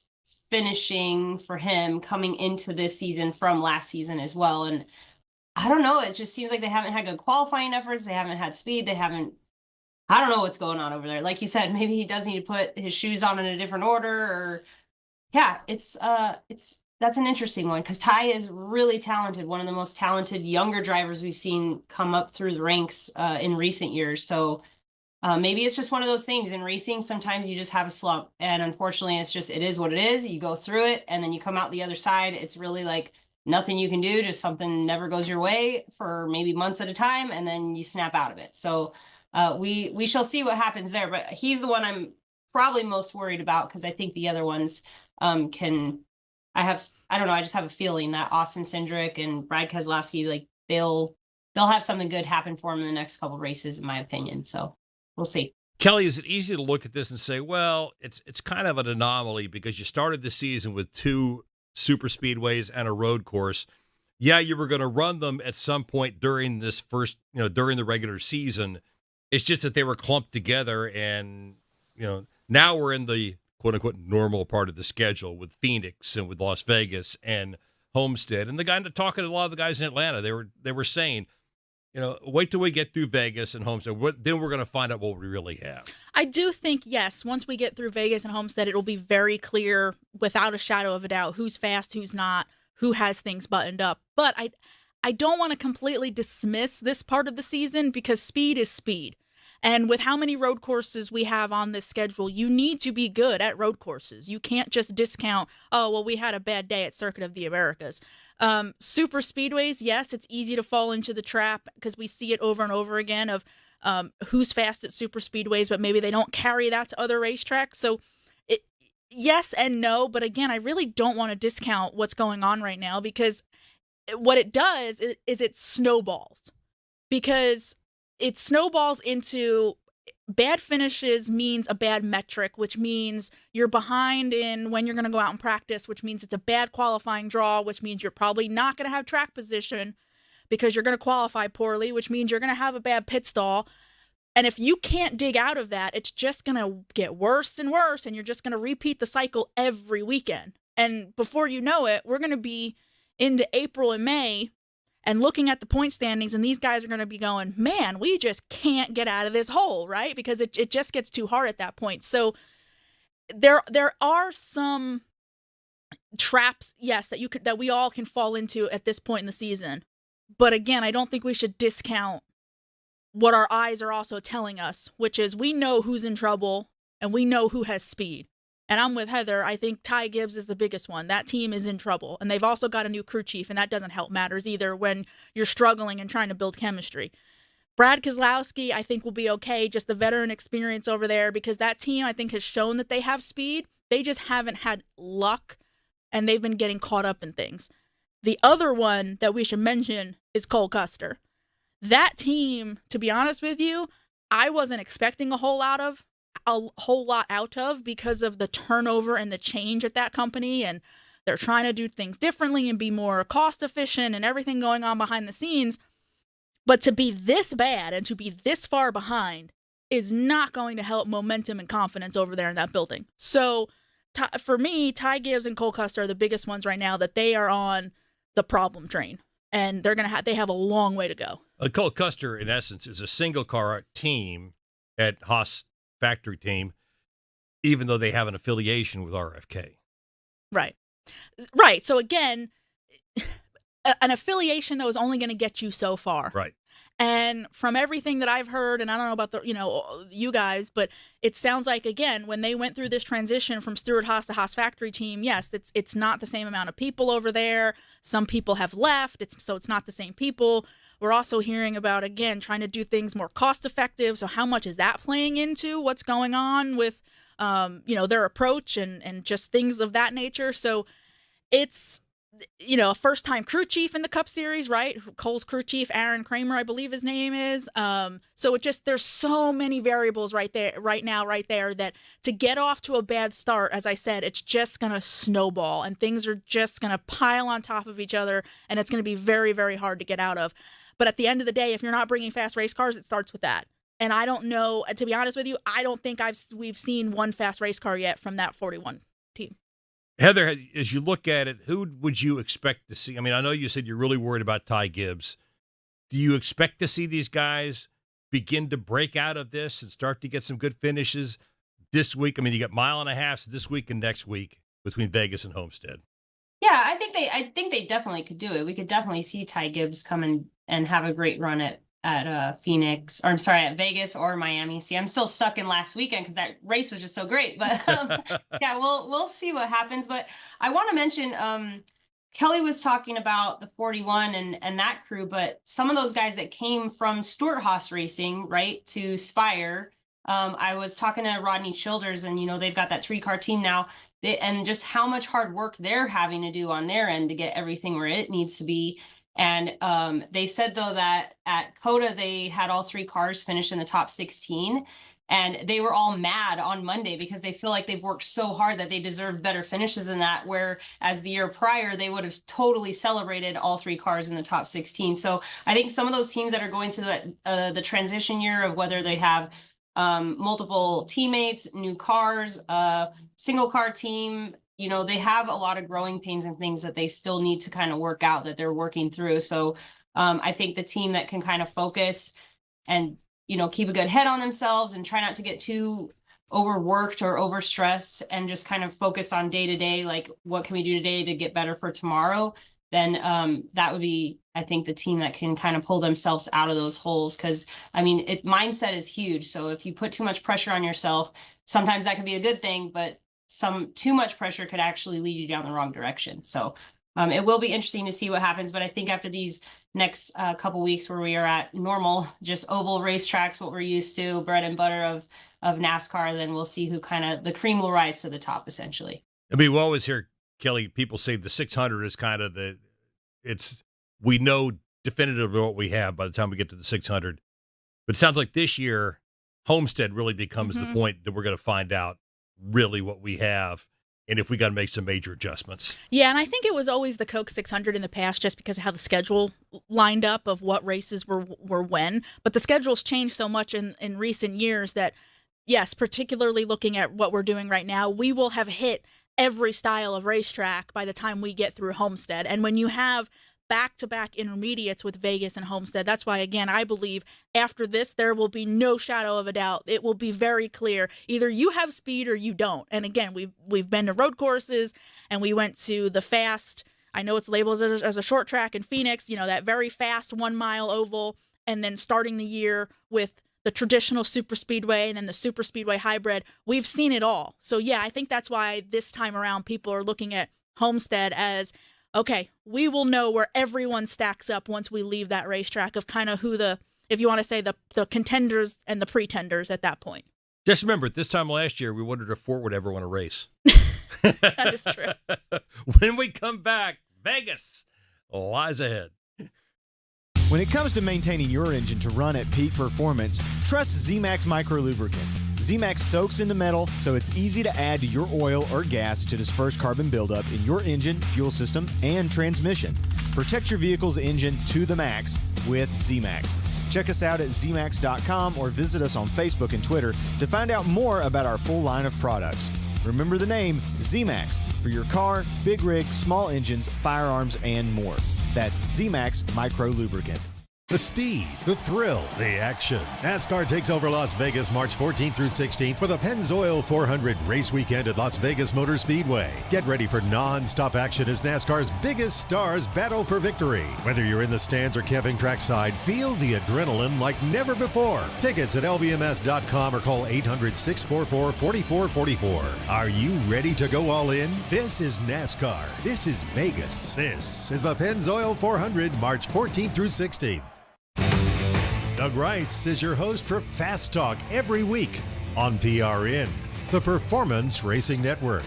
finishing for him coming into this season from last season as well. And I don't know, it just seems like they haven't had good qualifying efforts. They haven't had speed. I don't know what's going on over there. Like you said, maybe he does need to put his shoes on in a different order, or that's an interesting one, because Ty is really talented. One of the most talented younger drivers we've seen come up through the ranks in recent years. So maybe it's just one of those things in racing. Sometimes you just have a slump, and unfortunately it is what it is. You go through it and then you come out the other side. It's really like nothing you can do, just something never goes your way for maybe months at a time, and then you snap out of it. So we shall see what happens there, but he's the one I'm probably most worried about, because I think the other ones I just have a feeling that Austin Cindric and Brad Keselowski, like they'll have something good happen for him in the next couple races, in my opinion. So we'll see. Kelly, is it easy to look at this and say, well, it's kind of an anomaly because you started the season with two super speedways and a road course? Yeah, you were going to run them at some point during this during the regular season. It's just that they were clumped together, and, now we're in the quote unquote normal part of the schedule with Phoenix and with Las Vegas and Homestead. And the guy talking to a lot of the guys in Atlanta, they were saying, wait till we get through Vegas and Homestead. Then we're going to find out what we really have. I do think, yes, once we get through Vegas and Homestead, it'll be very clear, without a shadow of a doubt, who's fast, who's not, who has things buttoned up. But I don't want to completely dismiss this part of the season, because speed is speed. And with how many road courses we have on this schedule, you need to be good at road courses. You can't just discount, we had a bad day at Circuit of the Americas. Super speedways, yes, it's easy to fall into the trap, because we see it over and over again of who's fast at super speedways, but maybe they don't carry that to other racetracks. So yes and no, but again, I really don't want to discount what's going on right now, because what it does is it snowballs, because it snowballs into bad finishes means a bad metric, which means you're behind in when you're going to go out and practice, which means it's a bad qualifying draw, which means you're probably not going to have track position because you're going to qualify poorly, which means you're going to have a bad pit stall. And if you can't dig out of that, it's just going to get worse and worse, and you're just going to repeat the cycle every weekend. And before you know it, we're going to be into April and May and looking at the point standings, and these guys are going to be going, man, we just can't get out of this hole, right? Because it just gets too hard at that point. So there are some traps, yes, that we all can fall into at this point in the season. But again, I don't think we should discount what our eyes are also telling us, which is we know who's in trouble and we know who has speed. And I'm with Heather. I think Ty Gibbs is the biggest one. That team is in trouble. And they've also got a new crew chief, and that doesn't help matters either when you're struggling and trying to build chemistry. Brad Keselowski, I think, will be okay, just the veteran experience over there, because that team, I think, has shown that they have speed. They just haven't had luck, and they've been getting caught up in things. The other one that we should mention is Cole Custer. That team, to be honest with you, I wasn't expecting a whole lot out of because of the turnover and the change at that company, and they're trying to do things differently and be more cost efficient and everything going on behind the scenes. But to be this bad and to be this far behind is not going to help momentum and confidence over there in that building. So for me, Ty Gibbs and Cole Custer are the biggest ones right now, that they are on the problem train, and they have a long way to go. Cole Custer, in essence, is a single car team at Haas factory team, even though they have an affiliation with RFK. Right. So again, an affiliation that was only going to get you so far. Right. And from everything that I've heard, and I don't know about you guys, but it sounds like, again, when they went through this transition from Stewart Haas to Haas factory team, yes, it's not the same amount of people over there. Some people have left, so it's not the same people. We're also hearing about, again, trying to do things more cost effective. So how much is that playing into what's going on with, their approach and just things of that nature? So it's, a first-time crew chief in the Cup Series, right? Cole's crew chief, Aaron Kramer, I believe his name is. So there's so many variables right there, that to get off to a bad start, as I said, it's just going to snowball, and things are just going to pile on top of each other, and it's going to be very, very hard to get out of. But at the end of the day, if you're not bringing fast race cars, it starts with that. And I don't know, to be honest with you, I don't think we've seen one fast race car yet from that 41 team. Heather, as you look at it, who would you expect to see? I mean, I know you said you're really worried about Ty Gibbs. Do you expect to see these guys begin to break out of this and start to get some good finishes this week? I mean, you got mile and a half this week and next week between Vegas and Homestead. Yeah, I think they definitely could do it. We could definitely see Ty Gibbs come in and have a great run at Vegas or Miami. See, I'm still stuck in last weekend because that race was just so great. But yeah, we'll see what happens. But I want to mention, Kelly was talking about the 41 and that crew, but some of those guys that came from Stewart Haas Racing, right, to Spire. I was talking to Rodney Childers, and they've got that 3-car team now, and just how much hard work they're having to do on their end to get everything where it needs to be. And they said, though, that at COTA, they had all 3 cars finish in the top 16. And they were all mad on Monday because they feel like they've worked so hard that they deserve better finishes than that. Whereas the year prior, they would have totally celebrated all 3 cars in the top 16. So I think some of those teams that are going through the transition year of whether they have multiple teammates, new cars, single car team, they have a lot of growing pains and things that they still need to kind of work out that they're working through. So I think the team that can kind of focus and, keep a good head on themselves and try not to get too overworked or overstressed and just kind of focus on day to day, like what can we do today to get better for tomorrow, then that would be, I think, the team that can kind of pull themselves out of those holes. Because, mindset is huge. So if you put too much pressure on yourself, sometimes that can be a good thing, but too much pressure could actually lead you down the wrong direction. So it will be interesting to see what happens. But I think after these next couple weeks where we are at normal, just oval racetracks, what we're used to, bread and butter of NASCAR, then we'll see who kind of the cream will rise to the top, essentially. I mean, we always hear, Kelly, people say the 600 is kind of we know definitively what we have by the time we get to the 600. But it sounds like this year, Homestead really becomes the point that we're going to find out really what we have and if we got to make some major adjustments. Yeah, and I think it was always the Coke 600 in the past just because of how the schedule lined up of what races were when. But the schedule's changed so much in recent years that, yes, particularly looking at what we're doing right now, we will have hit every style of racetrack by the time we get through Homestead. And when you have back-to-back intermediates with Vegas and Homestead, that's why, again, I believe after this, there will be no shadow of a doubt. It will be very clear. Either you have speed or you don't. And again, we've been to road courses, and we went to the fast, I know it's labeled as a short track in Phoenix, that very fast 1 mile oval, and then starting the year with the traditional super speedway and then the super speedway hybrid. We've seen it all. So yeah, I think that's why this time around people are looking at Homestead as, okay, we will know where everyone stacks up once we leave that racetrack of kind of who if you want to say the contenders and the pretenders at that point. Just remember, at this time last year, we wondered if Fort would ever win a race. That is true. When we come back, Vegas lies ahead. When it comes to maintaining your engine to run at peak performance, trust ZMAX Micro Lubricant. ZMAX soaks into metal, so it's easy to add to your oil or gas to disperse carbon buildup in your engine, fuel system, and transmission. Protect your vehicle's engine to the max with ZMAX. Check us out at zmax.com or visit us on Facebook and Twitter to find out more about our full line of products. Remember the name ZMAX for your car, big rig, small engines, firearms, and more. That's ZMAX Micro Lubricant. The speed, the thrill, the action. NASCAR takes over Las Vegas March 14th through 16th for the Pennzoil 400 race weekend at Las Vegas Motor Speedway. Get ready for non-stop action as NASCAR's biggest stars battle for victory. Whether you're in the stands or camping trackside, feel the adrenaline like never before. Tickets at lvms.com or call 800-644-4444. Are you ready to go all in? This is NASCAR. This is Vegas. This is the Pennzoil 400 March 14th through 16th. Doug Rice is your host for Fast Talk every week on PRN, the Performance Racing Network.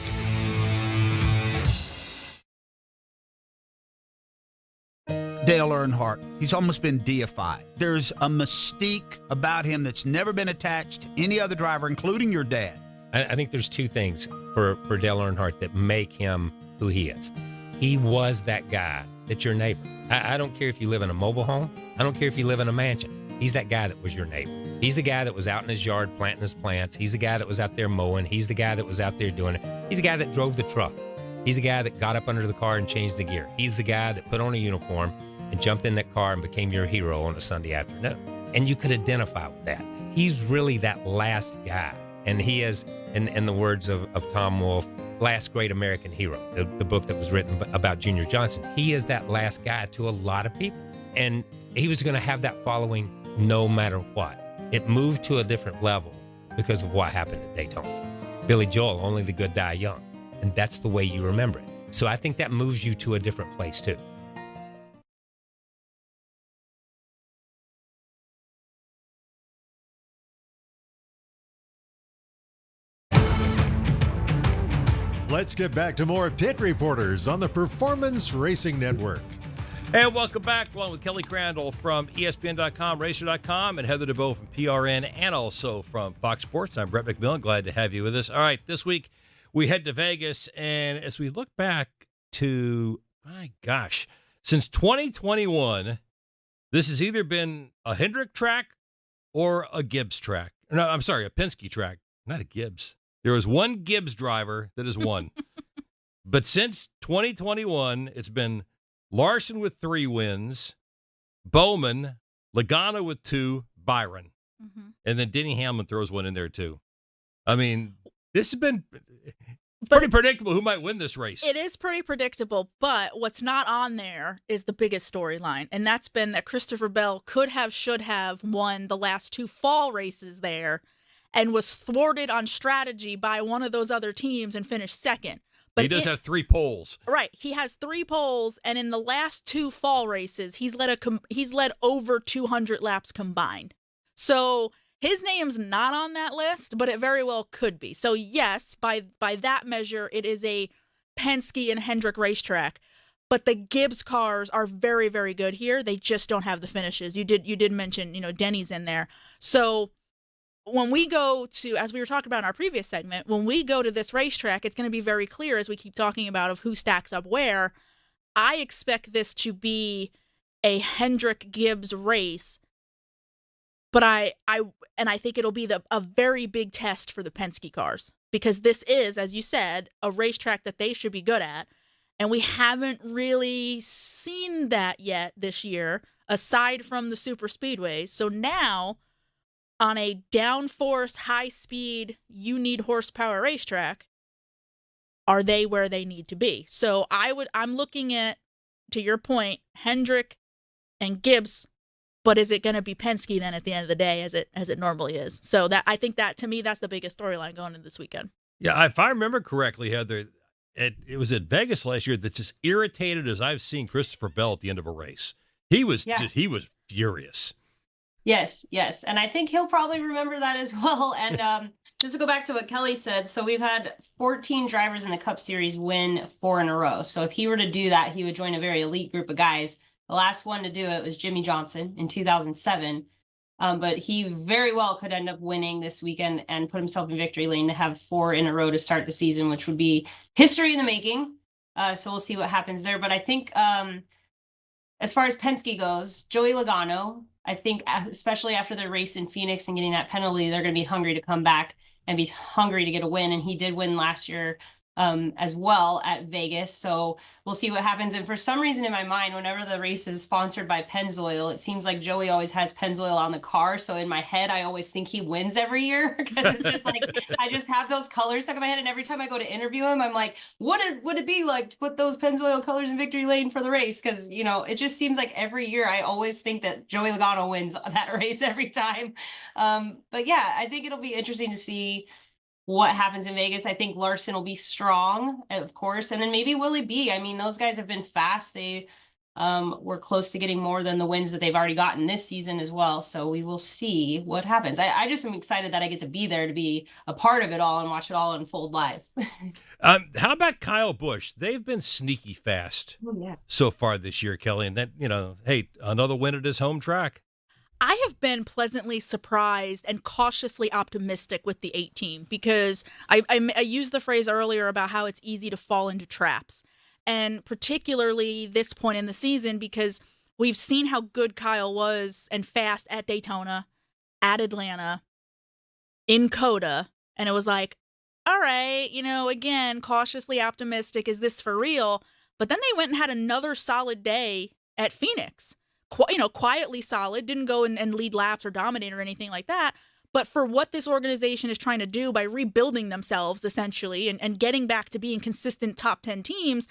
Dale Earnhardt, he's almost been deified. There's a mystique about him that's never been attached to any other driver, including your dad. I think there's two things for Dale Earnhardt that make him who he is. He was that guy that's your neighbor. I don't care if you live in a mobile home. I don't care if you live in a mansion. He's that guy that was your neighbor. He's the guy that was out in his yard planting his plants. He's the guy that was out there mowing. He's the guy that was out there doing it. He's the guy that drove the truck. He's the guy that got up under the car and changed the gear. He's the guy that put on a uniform and jumped in that car and became your hero on a Sunday afternoon. And you could identify with that. He's really that last guy. And he is, in the words of Tom Wolfe, Last Great American Hero, the book that was written about Junior Johnson. He is that last guy to a lot of people. And he was going to have that following no matter what. It moved to a different level because of what happened at Daytona. Billy Joel, only the good die young. And that's the way you remember it. So I think that moves you to a different place too. Let's get back to more Pit Reporters on the Performance Racing Network. And welcome back, along with Kelly Crandall from ESPN.com, Racer.com, and Heather DeBeaux from PRN, and also from Fox Sports. I'm Brett McMillan. Glad to have you with us. All right, this week we head to Vegas, and as we look back to, my gosh, since 2021, this has either been a Hendrick track or a Gibbs track. No, I'm sorry, a Penske track, not a Gibbs. There was one Gibbs driver that has won. But since 2021, it's been Larson with 3 wins, Bowman, Logano with 2, Byron. Mm-hmm. And then Denny Hamlin throws one in there too. I mean, this has been pretty predictable who might win this race. It is pretty predictable, but what's not on there is the biggest storyline, and that's been that Christopher Bell should have won the last 2 fall races there and was thwarted on strategy by one of those other teams and finished second. But he does have 3 poles. Right. He has 3 poles, and in the last 2 fall races, he's led over 200 laps combined. So his name's not on that list, but it very well could be. So yes, by that measure, it is a Penske and Hendrick racetrack. But the Gibbs cars are very, very good here. They just don't have the finishes. You did mention, Denny's in there. So when we go to, as we were talking about in our previous segment, when we go to this racetrack, it's going to be very clear as we keep talking about of who stacks up where. I expect this to be a Hendrick Gibbs race, but I think it'll be a very big test for the Penske cars, because this is, as you said, a racetrack that they should be good at, and we haven't really seen that yet this year, aside from the super speedways. So now, on a downforce, high-speed, you need horsepower racetrack, are they where they need to be? So I'm looking at, to your point, Hendrick and Gibbs, but is it going to be Penske then at the end of the day, as it normally is? So I think that, to me, that's the biggest storyline going into this weekend. Yeah, if I remember correctly, Heather, it was at Vegas last year that's as irritated as I've seen Christopher Bell at the end of a race. He was furious. Yes. And I think he'll probably remember that as well. And just to go back to what Kelly said, so we've had 14 drivers in the Cup Series win 4 in a row. So if he were to do that, he would join a very elite group of guys. The last one to do it was Jimmy Johnson in 2007. But he very well could end up winning this weekend and put himself in victory lane to have 4 in a row to start the season, which would be history in the making. So we'll see what happens there. But I think as far as Penske goes, Joey Logano, I think especially after the race in Phoenix and getting that penalty, they're going to be hungry to come back and be hungry to get a win. And he did win last year as well at Vegas. So we'll see what happens. And for some reason in my mind, whenever the race is sponsored by Pennzoil, it seems like Joey always has Pennzoil on the car. So in my head, I always think he wins every year, because it's just like, I just have those colors stuck in my head. And every time I go to interview him, I'm like, what would it be like to put those Pennzoil colors in victory lane for the race? Because, it just seems like every year I always think that Joey Logano wins that race every time. But yeah, I think it'll be interesting to see what happens in Vegas. I think Larson will be strong, of course. And then maybe Willie B. I mean, those guys have been fast. They were close to getting more than the wins that they've already gotten this season as well. So we will see what happens. I just am excited that I get to be there to be a part of it all and watch it all unfold live. How about Kyle Busch? They've been sneaky fast so far this year, Kelly. And that, hey, another win at his home track. I have been pleasantly surprised and cautiously optimistic with the 8 team, because I used the phrase earlier about how it's easy to fall into traps. And particularly this point in the season, because we've seen how good Kyle was and fast at Daytona, at Atlanta, in COTA. And it was like, all right, again, cautiously optimistic. Is this for real? But then they went and had another solid day at Phoenix. Quietly solid, didn't go and lead laps or dominate or anything like that. But for what this organization is trying to do by rebuilding themselves, essentially, and getting back to being consistent top 10 teams,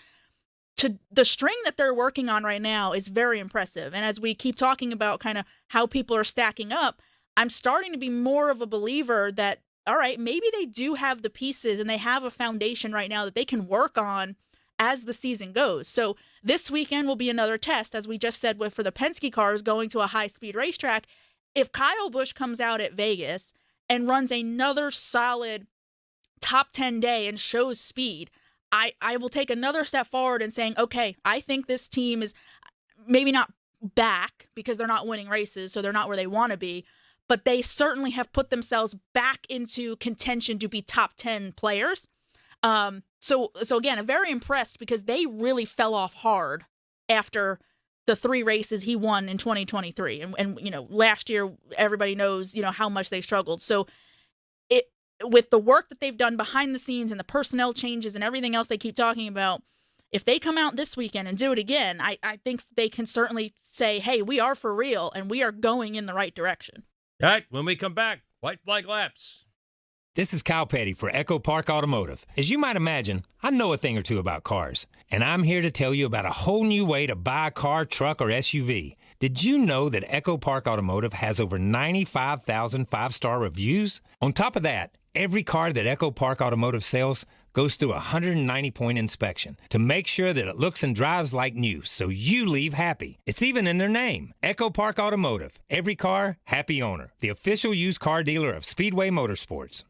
to the string that they're working on right now is very impressive. And as we keep talking about kind of how people are stacking up, I'm starting to be more of a believer that, all right, maybe they do have the pieces and they have a foundation right now that they can work on as the season goes. So this weekend will be another test, as we just said, for the Penske cars going to a high-speed racetrack. If Kyle Busch comes out at Vegas and runs another solid top 10 day and shows speed, I will take another step forward in saying, okay, I think this team is maybe not back because they're not winning races, so they're not where they want to be, but they certainly have put themselves back into contention to be top 10 players. So again, I'm very impressed, because they really fell off hard after the 3 races he won in 2023. And last year, everybody knows, how much they struggled. So with the work that they've done behind the scenes and the personnel changes and everything else they keep talking about, if they come out this weekend and do it again, I think they can certainly say, hey, we are for real and we are going in the right direction. All right, when we come back, white flag laps. This is Kyle Petty for Echo Park Automotive. As you might imagine, I know a thing or two about cars, and I'm here to tell you about a whole new way to buy a car, truck, or SUV. Did you know that Echo Park Automotive has over 95,000 five-star reviews? On top of that, every car that Echo Park Automotive sells goes through a 190-point inspection to make sure that it looks and drives like new, so you leave happy. It's even in their name, Echo Park Automotive. Every car, happy owner. The official used car dealer of Speedway Motorsports.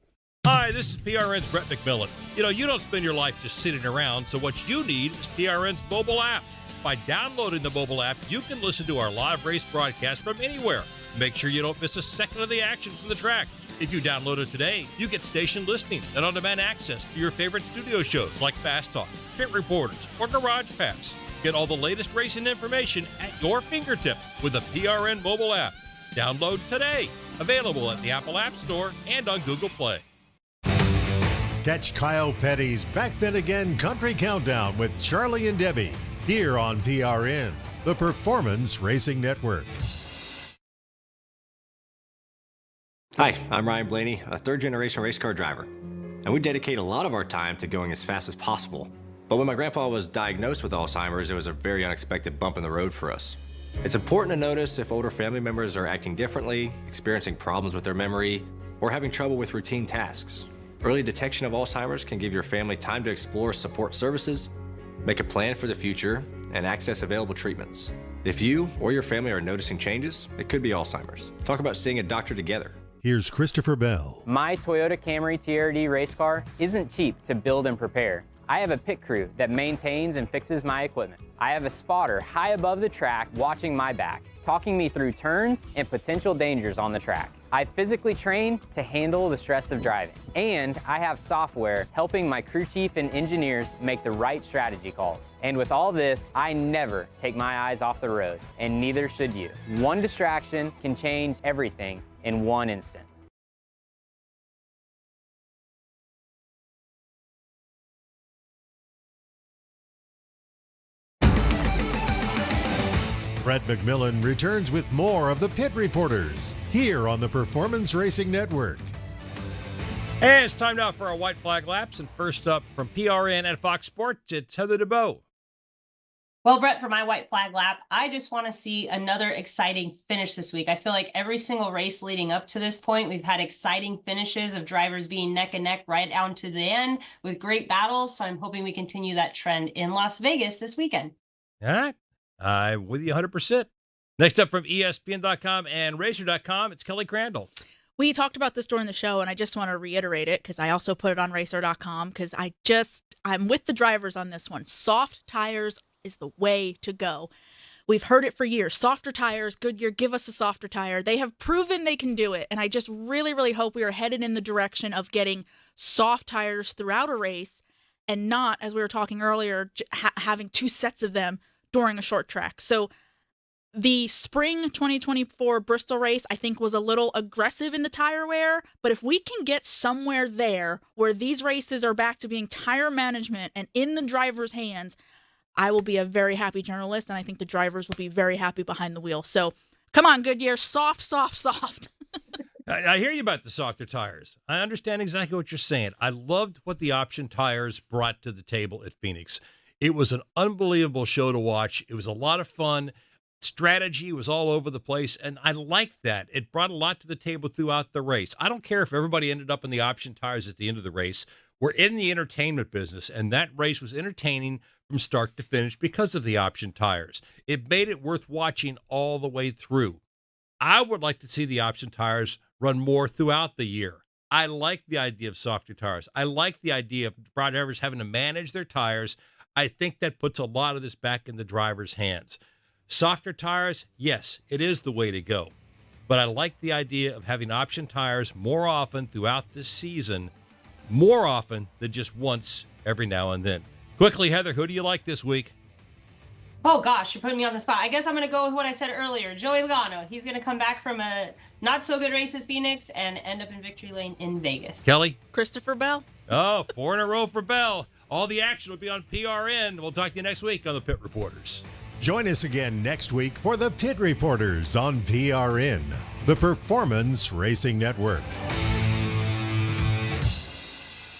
Hi, this is PRN's Brett McMillan. You know, you don't spend your life just sitting around, so what you need is PRN's mobile app. By downloading the mobile app, you can listen to our live race broadcast from anywhere. Make sure you don't miss a second of the action from the track. If you download it today, you get station listings and on-demand access to your favorite studio shows like Fast Talk, Pit Reporters, or Garage Pass. Get all the latest racing information at your fingertips with the PRN mobile app. Download today. Available at the Apple App Store and on Google Play. Catch Kyle Petty's Back Then Again Country Countdown with Charlie and Debbie here on PRN, the Performance Racing Network. Hi, I'm Ryan Blaney, a third-generation race car driver, and we dedicate a lot of our time to going as fast as possible. But when my grandpa was diagnosed with Alzheimer's, it was a very unexpected bump in the road for us. It's important to notice if older family members are acting differently, experiencing problems with their memory, or having trouble with routine tasks. Early detection of Alzheimer's can give your family time to explore support services, make a plan for the future, and access available treatments. If you or your family are noticing changes, it could be Alzheimer's. Talk about seeing a doctor together. Here's Christopher Bell. My Toyota Camry TRD race car isn't cheap to build and prepare. I have a pit crew that maintains and fixes my equipment. I have a spotter high above the track watching my back, talking me through turns and potential dangers on the track. I physically train to handle the stress of driving. And I have software helping my crew chief and engineers make the right strategy calls. And with all this, I never take my eyes off the road, and neither should you. One distraction can change everything in one instant. Brett McMillan returns with more of the Pit Reporters here on the Performance Racing Network. And it's time now for our white flag laps. And first up from PRN at Fox Sports, it's Heather DeBeaux. Well, Brett, for my white flag lap, I just want to see another exciting finish this week. I feel like every single race leading up to this point, we've had exciting finishes of drivers being neck and neck right down to the end with great battles. So I'm hoping we continue that trend in Las Vegas this weekend. All right. I'm with you 100%. Next up from ESPN.com and Racer.com, it's Kelly Crandall. We talked about this during the show, and I just want to reiterate it because I also put it on Racer.com because I'm with the drivers on this one. Soft tires is the way to go. We've heard it for years. Softer tires, Goodyear, give us a softer tire. They have proven they can do it, and I just really, really hope we are headed in the direction of getting soft tires throughout a race and not, as we were talking earlier, having two sets of them during a short track. So the spring 2024 Bristol race, I think, was a little aggressive in the tire wear, but if we can get somewhere there where these races are back to being tire management and in the driver's hands, I will be a very happy journalist, and I think the drivers will be very happy behind the wheel. So come on, Goodyear, soft, soft, soft. I hear you about the softer tires. I understand exactly what you're saying. I loved what the option tires brought to the table at Phoenix. It was an unbelievable show to watch. It was a lot of fun. Strategy was all over the place, and I liked that. It brought a lot to the table throughout the race. I don't care if everybody ended up in the option tires at the end of the race. We're in the entertainment business, and that race was entertaining from start to finish because of the option tires. It made it worth watching all the way through. I would like to see the option tires run more throughout the year. I like the idea of softer tires. I like the idea of drivers having to manage their tires. I think that puts a lot of this back in the driver's hands. Softer tires, yes, it is the way to go. But I like the idea of having option tires more often throughout this season, more often than just once every now and then. Quickly, Heather, who do you like this week? Oh, gosh, you're putting me on the spot. I guess I'm going to go with what I said earlier. Joey Logano. He's going to come back from a not-so-good race at Phoenix and end up in victory lane in Vegas. Kelly? Christopher Bell. Oh, 4 in a row for Bell. All the action will be on PRN. We'll talk to you next week on the Pit Reporters. Join us again next week for the Pit Reporters on PRN, the Performance Racing Network.